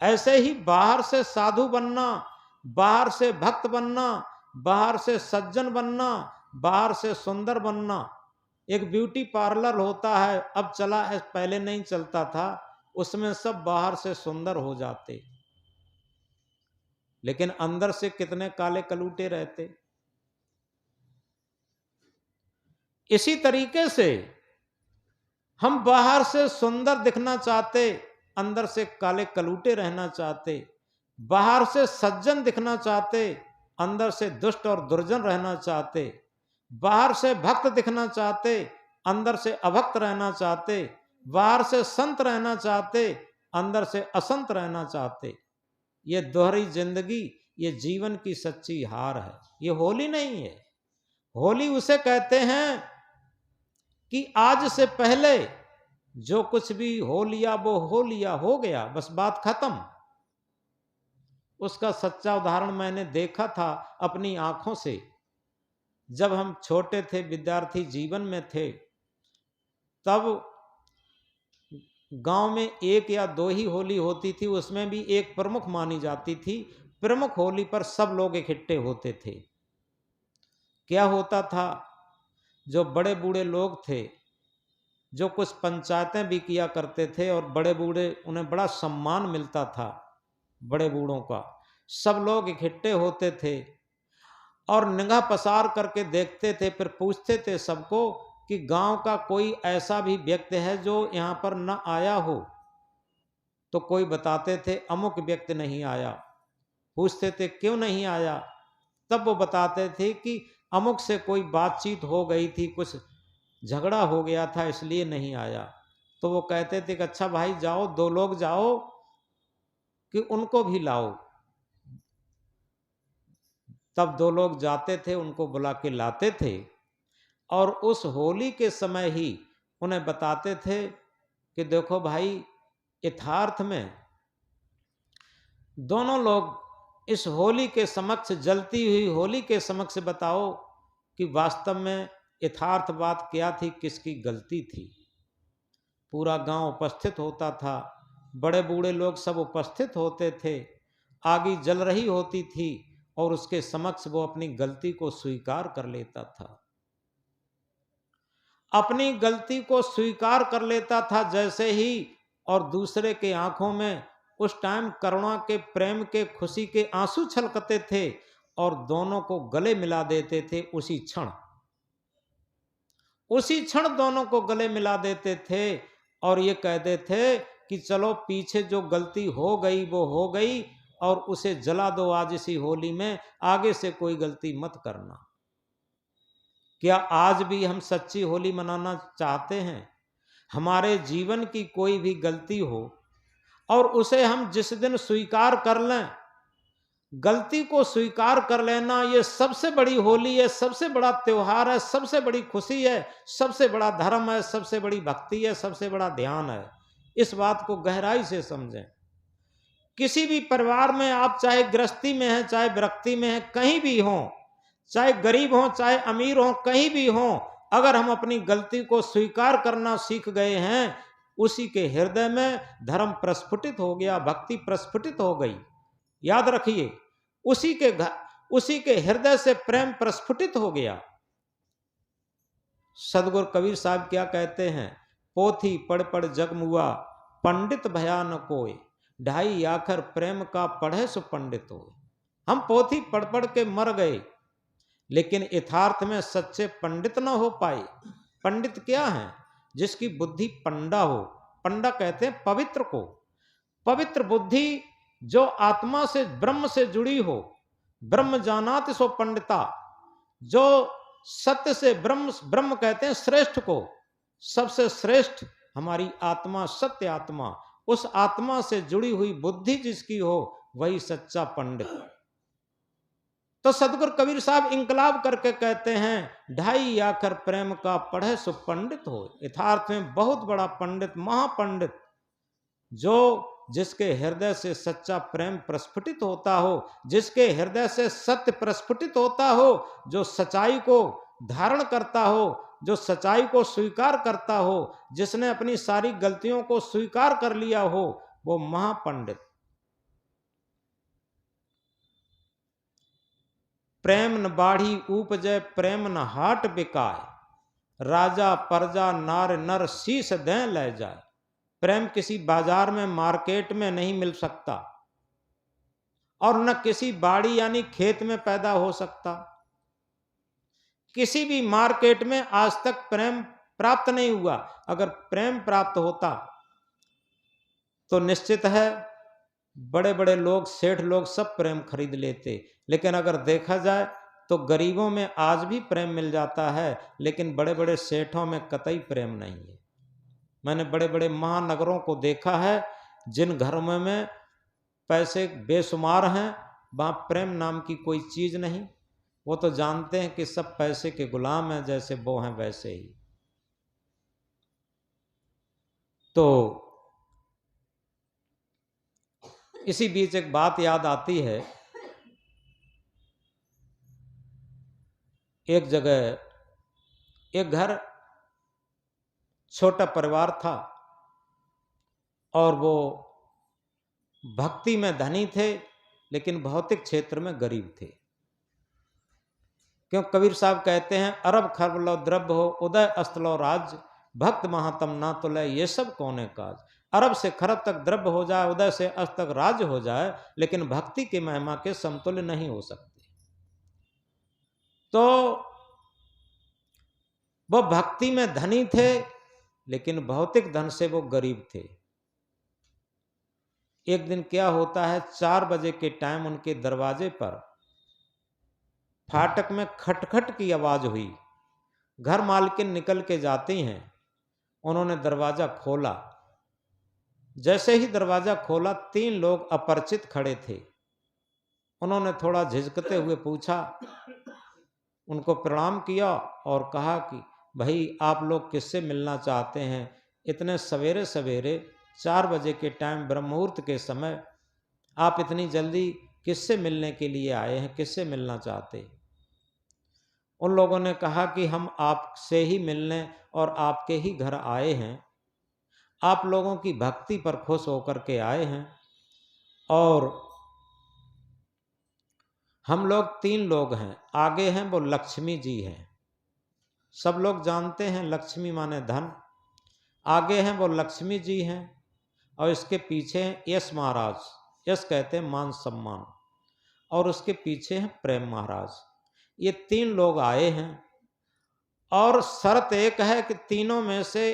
ऐसे ही बाहर से साधु बनना, बाहर से भक्त बनना, बाहर से सज्जन बनना, बाहर से सुंदर बनना। एक ब्यूटी पार्लर होता है, अब चला है, पहले नहीं चलता था, उसमें सब बाहर से सुंदर हो जाते, लेकिन अंदर से कितने काले कलूटे रहते। इसी तरीके से हम बाहर से सुंदर दिखना चाहते, अंदर से काले कलूटे रहना चाहते। बाहर से सज्जन दिखना चाहते, अंदर से दुष्ट और दुर्जन रहना चाहते। बाहर से भक्त दिखना चाहते, अंदर से अभक्त रहना चाहते। बाहर से संत रहना चाहते, अंदर से असंत रहना चाहते। ये दोहरी जिंदगी, ये जीवन की सच्ची हार है, ये होली नहीं है। होली उसे कहते हैं कि आज से पहले जो कुछ भी हो लिया वो हो लिया, हो गया, बस बात खत्म। उसका सच्चा उदाहरण मैंने देखा था अपनी आंखों से। जब हम छोटे थे, विद्यार्थी जीवन में थे, तब गांव में एक या दो ही होली होती थी, उसमें भी एक प्रमुख मानी जाती थी। प्रमुख होली पर सब लोग इकट्ठे होते थे। क्या होता था? जो बड़े बूढ़े लोग थे, जो कुछ पंचायतें भी किया करते थे, और बड़े बूढ़े, उन्हें बड़ा सम्मान मिलता था बड़े बूढ़ों का, सब लोग इकट्ठे होते थे और निगाह पसार करके देखते थे। फिर पूछते थे सबको कि गांव का कोई ऐसा भी व्यक्ति है जो यहाँ पर न आया हो? तो कोई बताते थे अमुक व्यक्ति नहीं आया। पूछते थे क्यों नहीं आया? तब वो बताते थे कि अमुक से कोई बातचीत हो गई थी, कुछ झगड़ा हो गया था, इसलिए नहीं आया। तो वो कहते थे कि अच्छा भाई जाओ, दो लोग जाओ कि उनको भी लाओ। तब दो लोग जाते थे, उनको बुला के लाते थे, और उस होली के समय ही उन्हें बताते थे कि देखो भाई, यथार्थ में दोनों लोग इस होली के समक्ष, जलती हुई होली के समक्ष बताओ कि वास्तव में यथार्थ बात क्या थी, किसकी गलती थी। पूरा गांव उपस्थित होता था, बड़े बूढ़े लोग सब उपस्थित होते थे, आगी जल रही होती थी, और उसके समक्ष वो अपनी गलती को स्वीकार कर लेता था। अपनी गलती को स्वीकार कर लेता था जैसे ही, और दूसरे के आंखों में उस टाइम करुणा के, प्रेम के, खुशी के आंसू छलकते थे, और दोनों को गले मिला देते थे उसी क्षण। उसी क्षण दोनों को गले मिला देते थे, और ये कहते थे कि चलो पीछे जो गलती हो गई वो हो गई और उसे जला दो आज इसी होली में, आगे से कोई गलती मत करना। क्या आज भी हम सच्ची होली मनाना चाहते हैं? हमारे जीवन की कोई भी गलती हो और उसे हम जिस दिन स्वीकार कर लें, गलती को स्वीकार कर लेना, ये सबसे बड़ी होली है, सबसे बड़ा त्योहार है, सबसे बड़ी खुशी है, सबसे बड़ा धर्म है, सबसे बड़ी भक्ति है, सबसे बड़ा ध्यान है। इस बात को गहराई से समझें। किसी भी परिवार में आप चाहे गृहस्थी में हैं, चाहे विरक्ति में हैं, कहीं भी हों, चाहे गरीब हों, चाहे अमीर हों, कहीं भी हों, अगर हम अपनी गलती को स्वीकार करना सीख गए हैं, उसी के हृदय में धर्म प्रस्फुटित हो गया, भक्ति प्रस्फुटित हो गई। याद रखिए, उसी के हृदय से प्रेम प्रस्फुटित हो गया। सदगुरु कबीर साहब क्या कहते हैं? पोथी पढ़ पढ़ जगमुआ, पंडित भया न कोय, ढाई आखर प्रेम का पढ़े सो पंडित हो। हम पोथी पढ़ पढ़ के मर गए, लेकिन यथार्थ में सच्चे पंडित न हो पाए। पंडित क्या है? जिसकी बुद्धि पंडा हो। पंडा कहते हैं पवित्र को। पवित्र बुद्धि जो आत्मा से, ब्रह्म से जुड़ी हो। ब्रह्म जानात सो पंडिता, जो सत्य से, ब्रह्म कहते हैं श्रेष्ठ को। सबसे श्रेष्ठ हमारी आत्मा, सत्य आत्मा, उस आत्मा से जुड़ी हुई बुद्धि जिसकी हो, वही सच्चा पंडित। तो सदगुरु कबीर साहब इंकलाब करके कहते हैं, ढाई आखर प्रेम का पढ़े सो पंडित हो। यथार्थ में बहुत बड़ा पंडित, महापंडित, जो जिसके हृदय से सच्चा प्रेम प्रस्फुटित होता हो, जिसके हृदय से सत्य प्रस्फुटित होता हो, जो सच्चाई को धारण करता हो, जो सच्चाई को स्वीकार करता हो, जिसने अपनी सारी गलतियों को स्वीकार कर लिया हो, वो महापंडित। प्रेम न बाढ़ी उपजय, प्रेम न हाट बिकाय, राजा प्रजा नार नर शीस दें ले जाए। प्रेम किसी बाजार में, मार्केट में नहीं मिल सकता, और न किसी बाड़ी यानी खेत में पैदा हो सकता। किसी भी मार्केट में आज तक प्रेम प्राप्त नहीं हुआ। अगर प्रेम प्राप्त होता तो निश्चित है बड़े बड़े लोग, सेठ लोग सब प्रेम खरीद लेते। लेकिन अगर देखा जाए तो गरीबों में आज भी प्रेम मिल जाता है, लेकिन बड़े बड़े सेठों में कतई प्रेम नहीं है। मैंने बड़े बड़े महानगरों को देखा है, जिन घरों में पैसे बेशुमार हैं, वहाँ प्रेम नाम की कोई चीज नहीं। वो तो जानते हैं कि सब पैसे के गुलाम हैं, जैसे वो हैं वैसे ही। तो इसी बीच एक बात याद आती है। एक जगह एक घर, छोटा परिवार था, और वो भक्ति में धनी थे, लेकिन भौतिक क्षेत्र में गरीब थे। क्यों? कबीर साहब कहते हैं, अरब खरब लो द्रव्य हो, उदय अस्तलो राज, भक्त महातम ना तुलय, ये सब कौने काज। अरब से खरब तक द्रव्य हो जाए, उदय से अस्त तक राज हो जाए, लेकिन भक्ति की महिमा के समतुल्य नहीं हो सकते। तो वो भक्ति में धनी थे, लेकिन भौतिक धन से वो गरीब थे। एक दिन क्या होता है, 4 बजे के टाइम उनके दरवाजे पर फाटक में खटखट की आवाज हुई। घर मालकिन निकल के जाती हैं। उन्होंने दरवाजा खोला। जैसे ही दरवाजा खोला, 3 लोग अपरिचित खड़े थे। उन्होंने थोड़ा झिझकते हुए पूछा, उनको प्रणाम किया और कहा कि भाई आप लोग किससे मिलना चाहते हैं? इतने सवेरे सवेरे 4 बजे के टाइम, ब्रह्म मुहूर्त के समय, आप इतनी जल्दी किससे मिलने के लिए आए हैं? किससे मिलना चाहते? उन लोगों ने कहा कि हम आपसे ही मिलने और आपके ही घर आए हैं। आप लोगों की भक्ति पर खुश होकर के आए हैं। और हम लोग 3 लोग हैं। आगे हैं वो लक्ष्मी जी हैं, सब लोग जानते हैं लक्ष्मी माने धन। आगे हैं वो लक्ष्मी जी हैं, और इसके पीछे हैं यश महाराज। यश कहते हैं मान सम्मान, और उसके पीछे हैं प्रेम महाराज। ये 3 लोग आए हैं, और शर्त एक है कि तीनों में से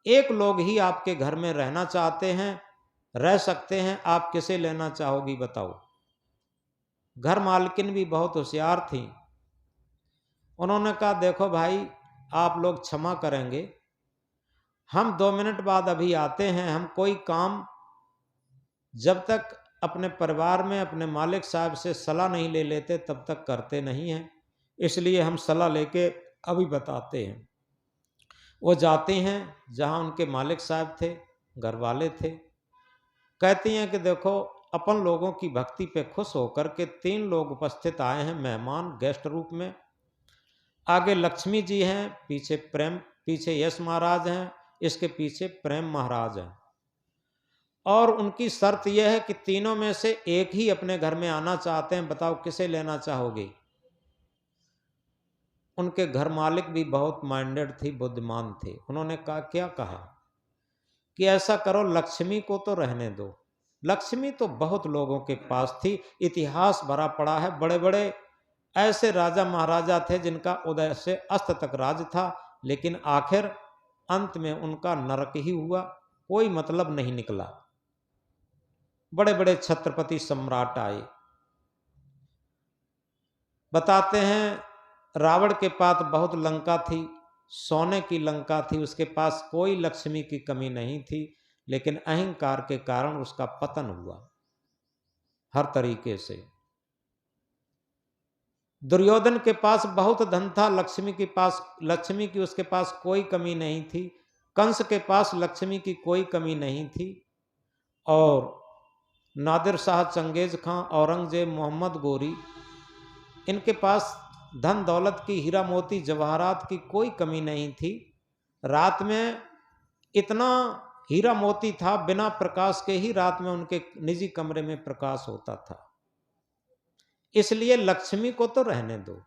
एक लोग ही आपके घर में रहना चाहते हैं, रह सकते हैं, आप किसे लेना चाहोगी बताओ। घर मालकिन भी बहुत होशियार थी। उन्होंने कहा देखो भाई, आप लोग क्षमा करेंगे, हम 2 मिनट बाद अभी आते हैं। हम कोई काम जब तक अपने परिवार में अपने मालिक साहब से सलाह नहीं ले लेते तब तक करते नहीं हैं, इसलिए हम सलाह लेके अभी बताते हैं। वो जाते हैं जहाँ उनके मालिक साहब थे, घर वाले थे। कहती हैं कि देखो, अपन लोगों की भक्ति पे खुश होकर के 3 लोग उपस्थित आए हैं, मेहमान गेस्ट रूप में। आगे लक्ष्मी जी हैं, पीछे यश महाराज हैं, इसके पीछे प्रेम महाराज हैं। और उनकी शर्त यह है कि तीनों में से एक ही अपने घर में आना चाहते हैं, बताओ किसे लेना चाहोगे। उनके घर मालिक भी बहुत माइंडेड थी, बुद्धिमान थे। उन्होंने कहा, क्या कहा कि ऐसा करो, लक्ष्मी को तो रहने दो। लक्ष्मी तो बहुत लोगों के पास थी, इतिहास भरा पड़ा है, बड़े बड़े ऐसे राजा महाराजा थे जिनका उदय से अस्त तक राज था, लेकिन आखिर अंत में उनका नरक ही हुआ, कोई मतलब नहीं निकला। बड़े बड़े छत्रपति सम्राट आए। बताते हैं रावण के पास बहुत लंका थी, सोने की लंका थी, उसके पास कोई लक्ष्मी की कमी नहीं थी, लेकिन अहंकार के कारण उसका पतन हुआ हर तरीके से। दुर्योधन के पास बहुत धन था, लक्ष्मी की उसके पास कोई कमी नहीं थी। कंस के पास लक्ष्मी की कोई कमी नहीं थी। और नादिर शाह, चंगेज खां, औरंगजेब, मोहम्मद गोरी, इनके पास धन दौलत की, हीरा मोती जवाहरात की कोई कमी नहीं थी। रात में इतना हीरा मोती था, बिना प्रकाश के ही रात में उनके निजी कमरे में प्रकाश होता था। इसलिए लक्ष्मी को तो रहने दो,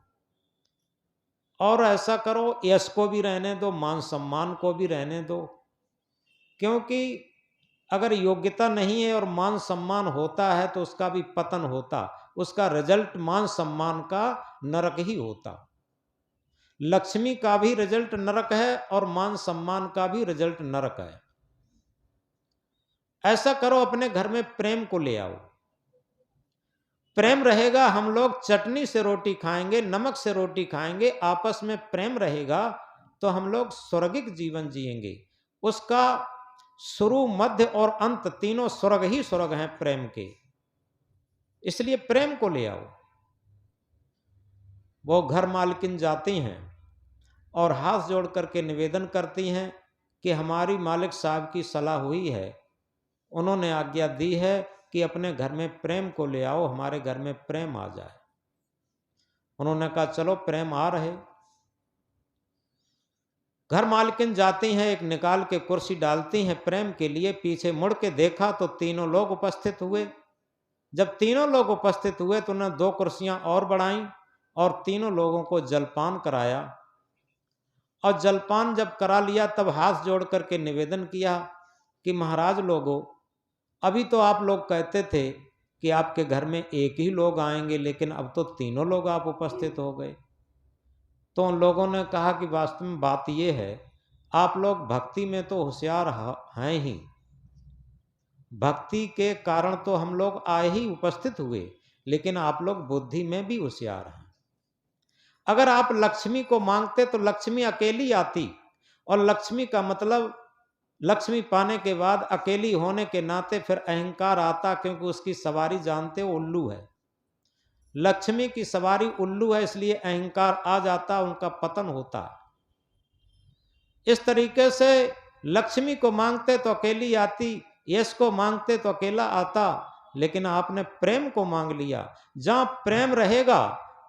और ऐसा करो, यश को भी रहने दो, मान सम्मान को भी रहने दो। क्योंकि अगर योग्यता नहीं है और मान सम्मान होता है तो उसका भी पतन होता, उसका रिजल्ट मान सम्मान का नरक ही होता। लक्ष्मी का भी रिजल्ट नरक है और मान सम्मान का भी रिजल्ट नरक है। ऐसा करो, अपने घर में प्रेम को ले आओ। प्रेम रहेगा, हम लोग चटनी से रोटी खाएंगे, नमक से रोटी खाएंगे, आपस में प्रेम रहेगा तो हम लोग स्वर्गिक जीवन जिएंगे। उसका शुरू, मध्य और अंत तीनों स्वर्ग ही स्वर्ग हैं प्रेम के। इसलिए प्रेम को ले आओ। वो घर मालकिन जाती हैं और हाथ जोड़ करके निवेदन करती हैं कि हमारी मालिक साहब की सलाह हुई है, उन्होंने आज्ञा दी है कि अपने घर में प्रेम को ले आओ, हमारे घर में प्रेम आ जाए। उन्होंने कहा चलो, प्रेम आ रहे। घर मालकिन जाती हैं, एक निकाल के कुर्सी डालती हैं प्रेम के लिए। पीछे मुड़ के देखा तो तीनों लोग उपस्थित हुए। जब तीनों लोग उपस्थित हुए तो उन्होंने 2 कुर्सियां और बढ़ाई और तीनों लोगों को जलपान कराया। और जलपान जब करा लिया तब हाथ जोड़ करके निवेदन किया कि महाराज लोगों, अभी तो आप लोग कहते थे कि आपके घर में एक ही लोग आएंगे, लेकिन अब तो तीनों लोग आप उपस्थित हो गए। तो उन लोगों ने कहा कि वास्तव में बात यह है, आप लोग भक्ति में तो होशियार हैं ही, भक्ति के कारण तो हम लोग आए ही उपस्थित हुए, लेकिन आप लोग बुद्धि में भी होशियार हैं। अगर आप लक्ष्मी को मांगते तो लक्ष्मी अकेली आती, और लक्ष्मी का मतलब लक्ष्मी पाने के बाद अकेली होने के नाते फिर अहंकार आता, क्योंकि उसकी सवारी जानते हो उल्लू है। लक्ष्मी की सवारी उल्लू है, इसलिए अहंकार आ जाता, उनका पतन होता। इस तरीके से लक्ष्मी को मांगते तो अकेली आती, यश को मांगते तो अकेला आता, लेकिन आपने प्रेम को मांग लिया। जहां प्रेम रहेगा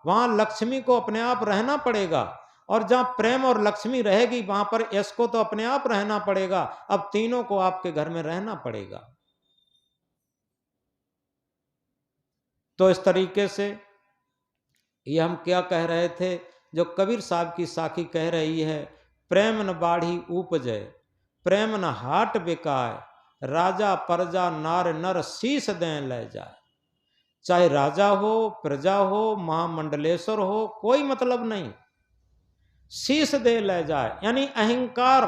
वहां लक्ष्मी को अपने आप रहना पड़ेगा, और जहां प्रेम और लक्ष्मी रहेगी वहां पर यश को तो अपने आप रहना पड़ेगा। अब तीनों को आपके घर में रहना पड़ेगा। तो इस तरीके से ये हम क्या कह रहे थे, जो कबीर साहब की साखी कह रही है, प्रेम न बाढ़ी उपजय, प्रेम न हाट बिकाय, राजा प्रजा नार नर शीस दें ले जाए। चाहे राजा हो, प्रजा हो, महामंडलेश्वर हो, कोई मतलब नहीं, शीस दे ले जाए। यानी अहंकार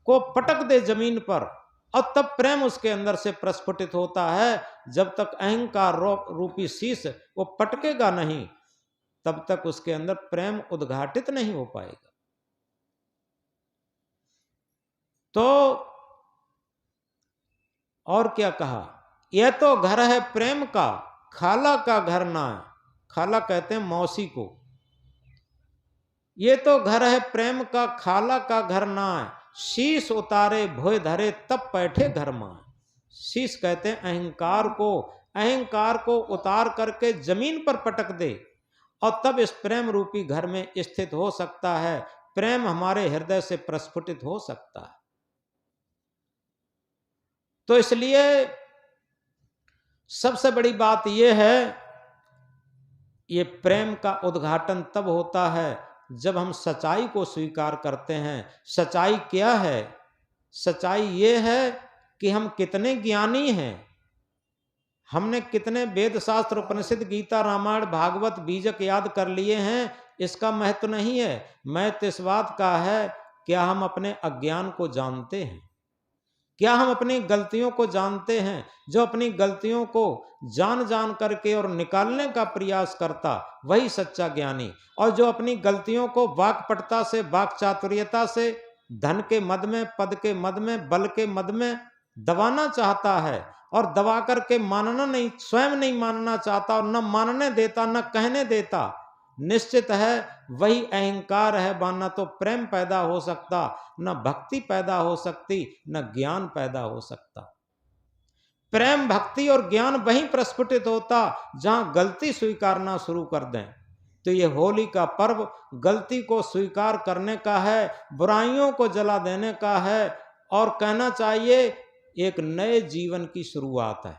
को पटक दे जमीन पर, और तब प्रेम उसके अंदर से प्रस्फुटित होता है। जब तक अहंकार रूपी शीश वो पटकेगा नहीं, तब तक उसके अंदर प्रेम उद्घाटित नहीं हो पाएगा। तो और क्या कहा, यह तो घर है प्रेम का, खाला का घर ना है। खाला कहते हैं मौसी को। ये तो घर है प्रेम का, खाला का घर ना है। शीश उतारे भोय धरे, तब बैठे घर मां। शीश कहते हैं अहंकार को, अहंकार को उतार करके जमीन पर पटक दे, और तब इस प्रेम रूपी घर में स्थित हो सकता है। प्रेम हमारे हृदय से प्रस्फुटित हो सकता है। तो इसलिए सबसे बड़ी बात यह है, ये प्रेम का उद्घाटन तब होता है जब हम सच्चाई को स्वीकार करते हैं। सच्चाई क्या है? सच्चाई ये है कि हम कितने ज्ञानी हैं, हमने कितने वेद शास्त्र उपनिषद गीता रामायण भागवत बीजक याद कर लिए हैं, इसका महत्व नहीं है। महत्व इस बात का है, क्या हम अपने अज्ञान को जानते हैं, क्या हम अपनी गलतियों को जानते हैं। जो अपनी गलतियों को जान जान करके और निकालने का प्रयास करता, वही सच्चा ज्ञानी। और जो अपनी गलतियों को वाक्पटुता से, वाक चातुर्यता से, धन के मद में, पद के मद में, बल के मद में दबाना चाहता है, और दबा करके मानना नहीं, स्वयं नहीं मानना चाहता, और न मानने देता, न कहने देता, निश्चित है वही अहंकार है। वहां न तो प्रेम पैदा हो सकता, न भक्ति पैदा हो सकती, न ज्ञान पैदा हो सकता। प्रेम, भक्ति और ज्ञान वहीं प्रस्फुटित होता जहां गलती स्वीकारना शुरू कर दें। तो ये होली का पर्व गलती को स्वीकार करने का है, बुराइयों को जला देने का है, और कहना चाहिए एक नए जीवन की शुरुआत है।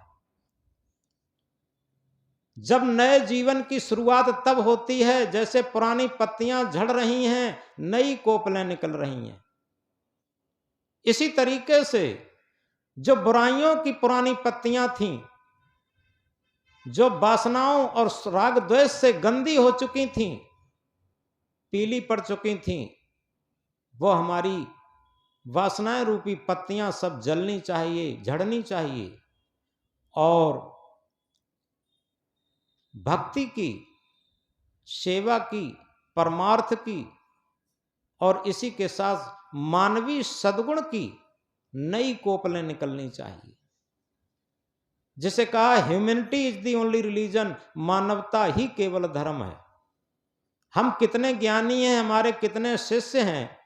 जब नए जीवन की शुरुआत तब होती है जैसे पुरानी पत्तियां झड़ रही हैं, नई कोपलें निकल रही हैं। इसी तरीके से जो बुराइयों की पुरानी पत्तियां थीं, जो वासनाओं और राग द्वेष से गंदी हो चुकी थीं, पीली पड़ चुकी थीं, वो हमारी वासनाएं रूपी पत्तियां सब जलनी चाहिए, झड़नी चाहिए। और भक्ति की, सेवा की, परमार्थ की, और इसी के साथ मानवीय सद्गुण की नई कोपलें निकलनी चाहिए। जिसे कहा humanity is the only religion, मानवता ही केवल धर्म है। हम कितने ज्ञानी हैं, हमारे कितने शिष्य हैं,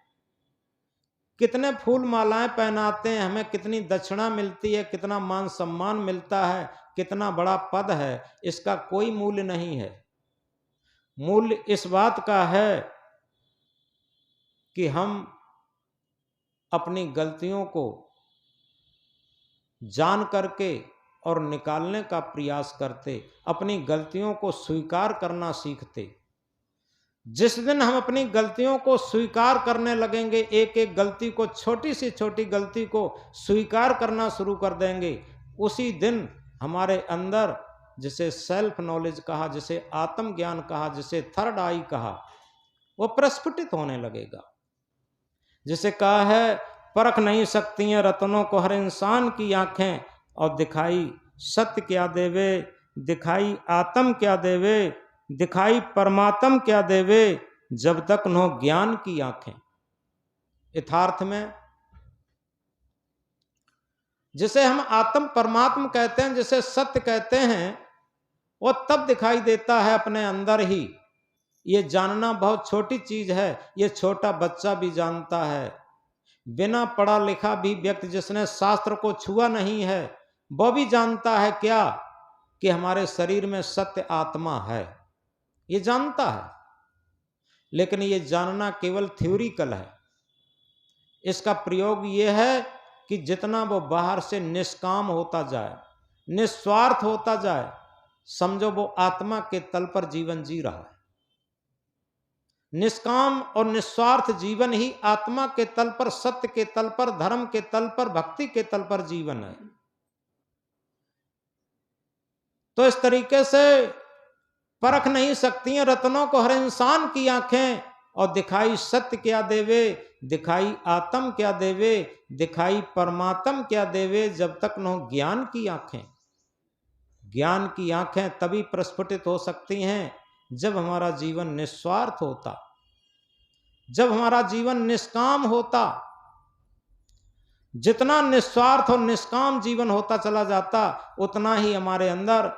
कितने फूल मालाएं पहनाते हैं, हमें कितनी दक्षिणा मिलती है, कितना मान सम्मान मिलता है, कितना बड़ा पद है, इसका कोई मूल्य नहीं है। मूल्य इस बात का है कि हम अपनी गलतियों को जान करके और निकालने का प्रयास करते, अपनी गलतियों को स्वीकार करना सीखते। जिस दिन हम अपनी गलतियों को स्वीकार करने लगेंगे, एक एक गलती को, छोटी से छोटी गलती को स्वीकार करना शुरू कर देंगे, उसी दिन हमारे अंदर, जिसे सेल्फ नॉलेज कहा, जिसे आत्मज्ञान कहा, जिसे थर्ड आई कहा, वो प्रस्फुटित होने लगेगा। जिसे कहा है परख नहीं सकती हैं रत्नों को हर इंसान की आंखें, और दिखाई सत्य क्या देवे, दिखाई आत्म क्या देवे, दिखाई परमात्म क्या देवे, जब तक नो ज्ञान की आंखें। यथार्थ में जिसे हम आत्म परमात्म कहते हैं, जिसे सत्य कहते हैं, वो तब दिखाई देता है अपने अंदर ही। ये जानना बहुत छोटी चीज है, ये छोटा बच्चा भी जानता है। बिना पढ़ा लिखा भी व्यक्ति, जिसने शास्त्र को छुआ नहीं है, वो भी जानता है क्या, कि हमारे शरीर में सत्य आत्मा है, ये जानता है। लेकिन ये जानना केवल थ्योरिकल है। इसका प्रयोग ये है कि जितना वो बाहर से निष्काम होता जाए, निस्वार्थ होता जाए, समझो वो आत्मा के तल पर जीवन जी रहा है। निष्काम और निस्वार्थ जीवन ही आत्मा के तल पर, सत्य के तल पर, धर्म के तल पर, भक्ति के तल पर जीवन है। तो इस तरीके से परख नहीं सकती हैं रत्नों को हर इंसान की आंखें, और दिखाई सत्य क्या देवे, दिखाई आत्म क्या देवे, दिखाई परमात्म क्या देवे, जब तक न हो ज्ञान की आंखें। ज्ञान की आंखें तभी प्रस्फुटित हो सकती हैं जब हमारा जीवन निस्वार्थ होता, जब हमारा जीवन निष्काम होता। जितना निस्वार्थ और निष्काम जीवन होता चला जाता, उतना ही हमारे अंदर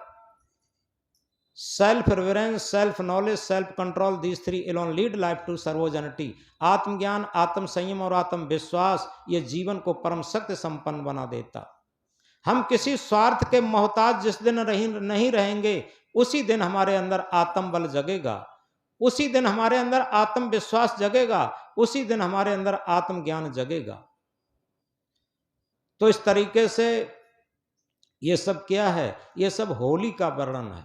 self reverence, self knowledge, self control, these three alone lead life to sovereignty. आत्मज्ञान, आत्म संयम और आत्म विश्वास ये जीवन को परम शक्ति संपन्न बना देता। हम किसी स्वार्थ के मोहताज जिस दिन नहीं रहेंगे, उसी दिन हमारे अंदर आत्म बल जगेगा, उसी दिन हमारे अंदर आत्म विश्वास जगेगा, उसी दिन हमारे अंदर आत्मज्ञान जगेगा। तो इस तरीके से ये सब क्या है? ये सब होली का वर्णन है।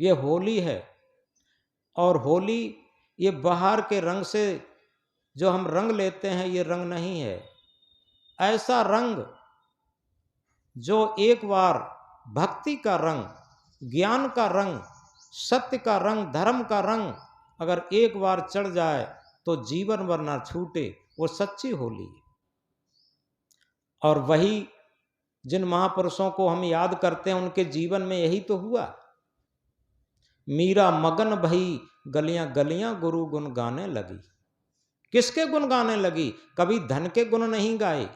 ये होली है, और होली ये बाहर के रंग से जो हम रंग लेते हैं, ये रंग नहीं है। ऐसा रंग जो एक बार भक्ति का रंग, ज्ञान का रंग, सत्य का रंग, धर्म का रंग अगर एक बार चढ़ जाए तो जीवन भर ना छूटे, वो सच्ची होली है। और वही जिन महापुरुषों को हम याद करते हैं, उनके जीवन में यही तो हुआ। मीरा मगन भई गलियां गलियां गुरु गुण गाने लगी। किसके गुण गाने लगी? कभी धन के गुण नहीं गाए।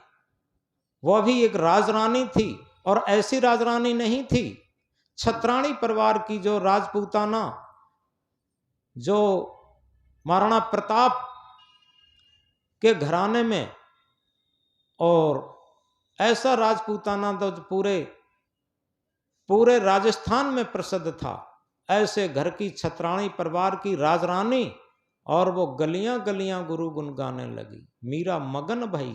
वह भी एक राजरानी थी, और ऐसी राजरानी नहीं थी, छत्राणी परिवार की जो राजपूताना, जो महाराणा प्रताप के घराने में, और ऐसा राजपूताना तो पूरे राजस्थान में प्रसिद्ध था। ऐसे घर की छत्राणी परिवार की राजरानी, और वो गलियां गलियां गुरु गुण गाने लगी। मीरा मगन भई,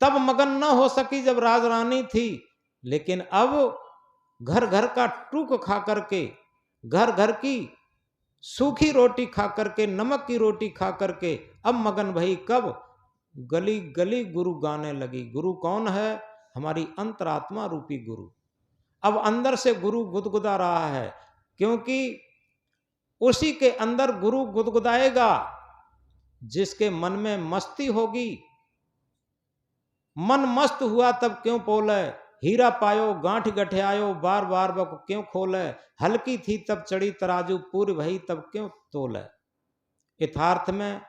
तब मगन न हो सकी जब राजरानी थी, लेकिन अब घर घर का टूक खा करके, घर घर की सूखी रोटी खा करके, नमक की रोटी खा करके अब मगन भई कब? गली गली गुरु गाने लगी। गुरु कौन है? हमारी अंतरात्मा रूपी गुरु। अब अंदर से गुरु गुदगुदा रहा है, क्योंकि उसी के अंदर गुरु गुदगुदाएगा जिसके मन में मस्ती होगी। मन मस्त हुआ तब क्यों बोले, हीरा पायो गांठ गठियायो, बार बार बक क्यों खोले, हल्की थी तब चढ़ी तराजू, पूरी भई तब क्यों तोले। यथार्थ में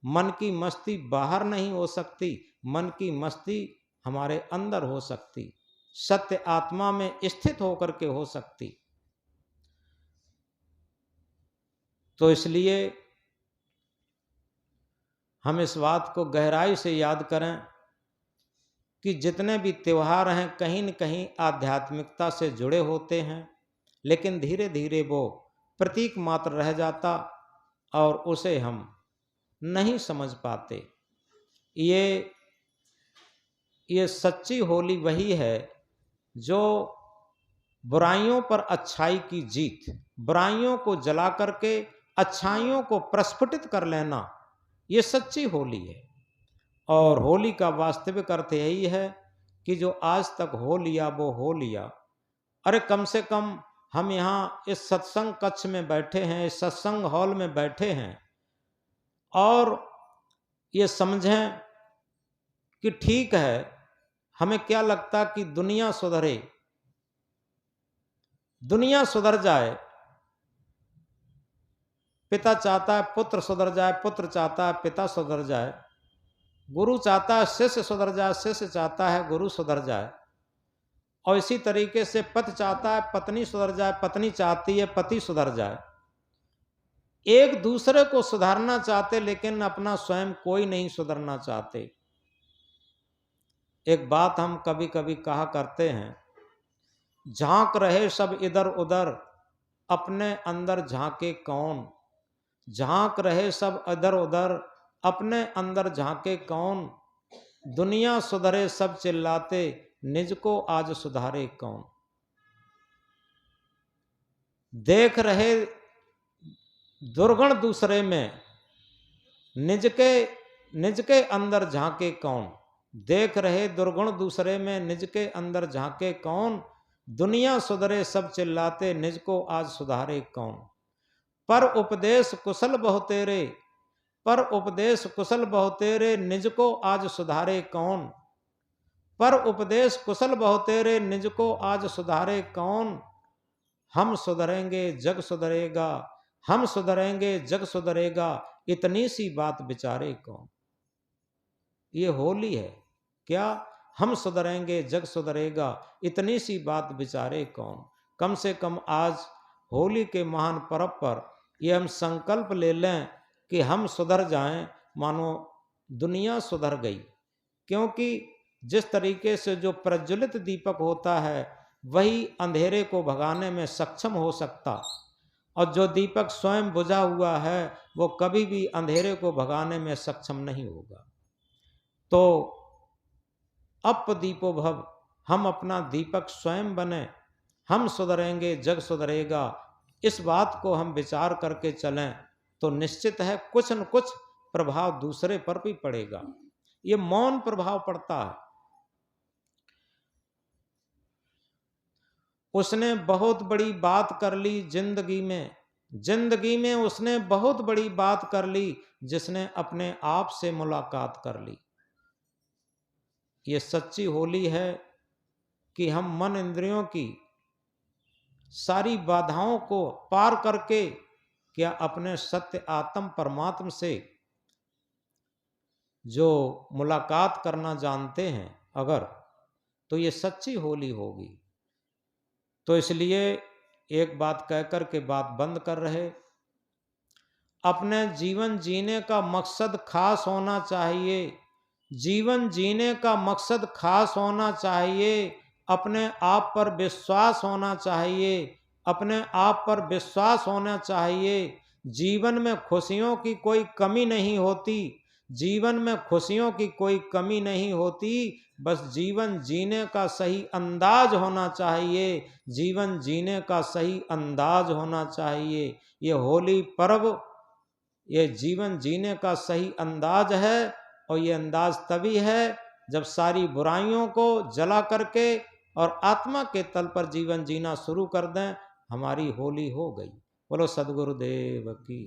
मन की मस्ती बाहर नहीं हो सकती, मन की मस्ती हमारे अंदर हो सकती, सत्य आत्मा में स्थित होकर के हो सकती। तो इसलिए हम इस बात को गहराई से याद करें कि जितने भी त्योहार हैं, कहीं न कहीं आध्यात्मिकता से जुड़े होते हैं, लेकिन धीरे धीरे वो प्रतीक मात्र रह जाता और उसे हम नहीं समझ पाते। ये सच्ची होली वही है जो बुराइयों पर अच्छाई की जीत, बुराइयों को जला करके अच्छाइयों को प्रस्फुटित कर लेना, ये सच्ची होली है। और होली का वास्तविक अर्थ यही है कि जो आज तक हो लिया वो हो लिया। अरे कम से कम हम यहाँ इस सत्संग कक्ष में बैठे हैं, इस सत्संग हॉल में बैठे हैं, और ये समझें कि ठीक है, हमें क्या लगता कि दुनिया सुधरे, दुनिया सुधर जाए। पिता चाहता है पुत्र सुधर जाए, पुत्र चाहता है पिता सुधर जाए, गुरु चाहता है शिष्य सुधर जाए, शिष्य चाहता है गुरु सुधर जाए, और इसी तरीके से पति चाहता है पत्नी सुधर जाए, पत्नी चाहती है पति सुधर जाए। एक दूसरे को सुधारना चाहते, लेकिन अपना स्वयं कोई नहीं सुधरना चाहते। एक बात हम कभी कभी कहा करते हैं, झांक रहे सब इधर उधर, अपने अंदर झांके कौन। झांक रहे सब इधर उधर, अपने अंदर झांके कौन। दुनिया सुधरे सब चिल्लाते, निज को आज सुधारे कौन। देख रहे दुर्गुण दूसरे में, निज के अंदर झांके कौन। देख रहे दुर्गुण दूसरे में, निज के अंदर झांके कौन। दुनिया सुधरे सब चिल्लाते, निज को आज सुधारे कौन। पर उपदेश कुशल बहु तेरे, पर उपदेश कुशल बहु तेरे, निज को आज सुधारे कौन। पर उपदेश कुशल बहु तेरे, निज को आज सुधारे कौन। हम सुधरेंगे जग सुधरेगा, हम सुधरेंगे जग सुधरेगा, इतनी सी बात विचारे कौन। ये होली है क्या, हम सुधरेंगे जग सुधरेगा, इतनी सी बात विचारे कौन। कम से कम आज होली के महान पर्व पर ये हम संकल्प ले लें कि हम सुधर जाएं, मानो दुनिया सुधर गई। क्योंकि जिस तरीके से जो प्रज्वलित दीपक होता है वही अंधेरे को भगाने में सक्षम हो सकता, और जो दीपक स्वयं बुझा हुआ है वो कभी भी अंधेरे को भगाने में सक्षम नहीं होगा। तो अप दीपो भव, हम अपना दीपक स्वयं बने, हम सुधरेंगे जग सुधरेगा, इस बात को हम विचार करके चलें तो निश्चित है कुछ न कुछ प्रभाव दूसरे पर भी पड़ेगा। ये मौन प्रभाव पड़ता है। उसने बहुत बड़ी बात कर ली जिंदगी में, जिंदगी में उसने बहुत बड़ी बात कर ली, जिसने अपने आप से मुलाकात कर ली। ये सच्ची होली है कि हम मन इंद्रियों की सारी बाधाओं को पार करके क्या अपने सत्य आत्म परमात्मा से जो मुलाकात करना जानते हैं अगर, तो ये सच्ची होली होगी। तो इसलिए एक बात कहकर के बात बंद कर रहे, अपने जीवन जीने का मकसद खास होना चाहिए, जीवन जीने का मकसद खास होना चाहिए, अपने आप पर विश्वास होना चाहिए, अपने आप पर विश्वास होना चाहिए। जीवन में खुशियों की कोई कमी नहीं होती, जीवन में खुशियों की कोई कमी नहीं होती, बस जीवन जीने का सही अंदाज होना चाहिए, जीवन जीने का सही अंदाज होना चाहिए। ये होली पर्व ये जीवन जीने का सही अंदाज है, और ये अंदाज तभी है जब सारी बुराइयों को जला करके और आत्मा के तल पर जीवन जीना शुरू कर दें, हमारी होली हो गई। बोलो सद्गुरुदेव की।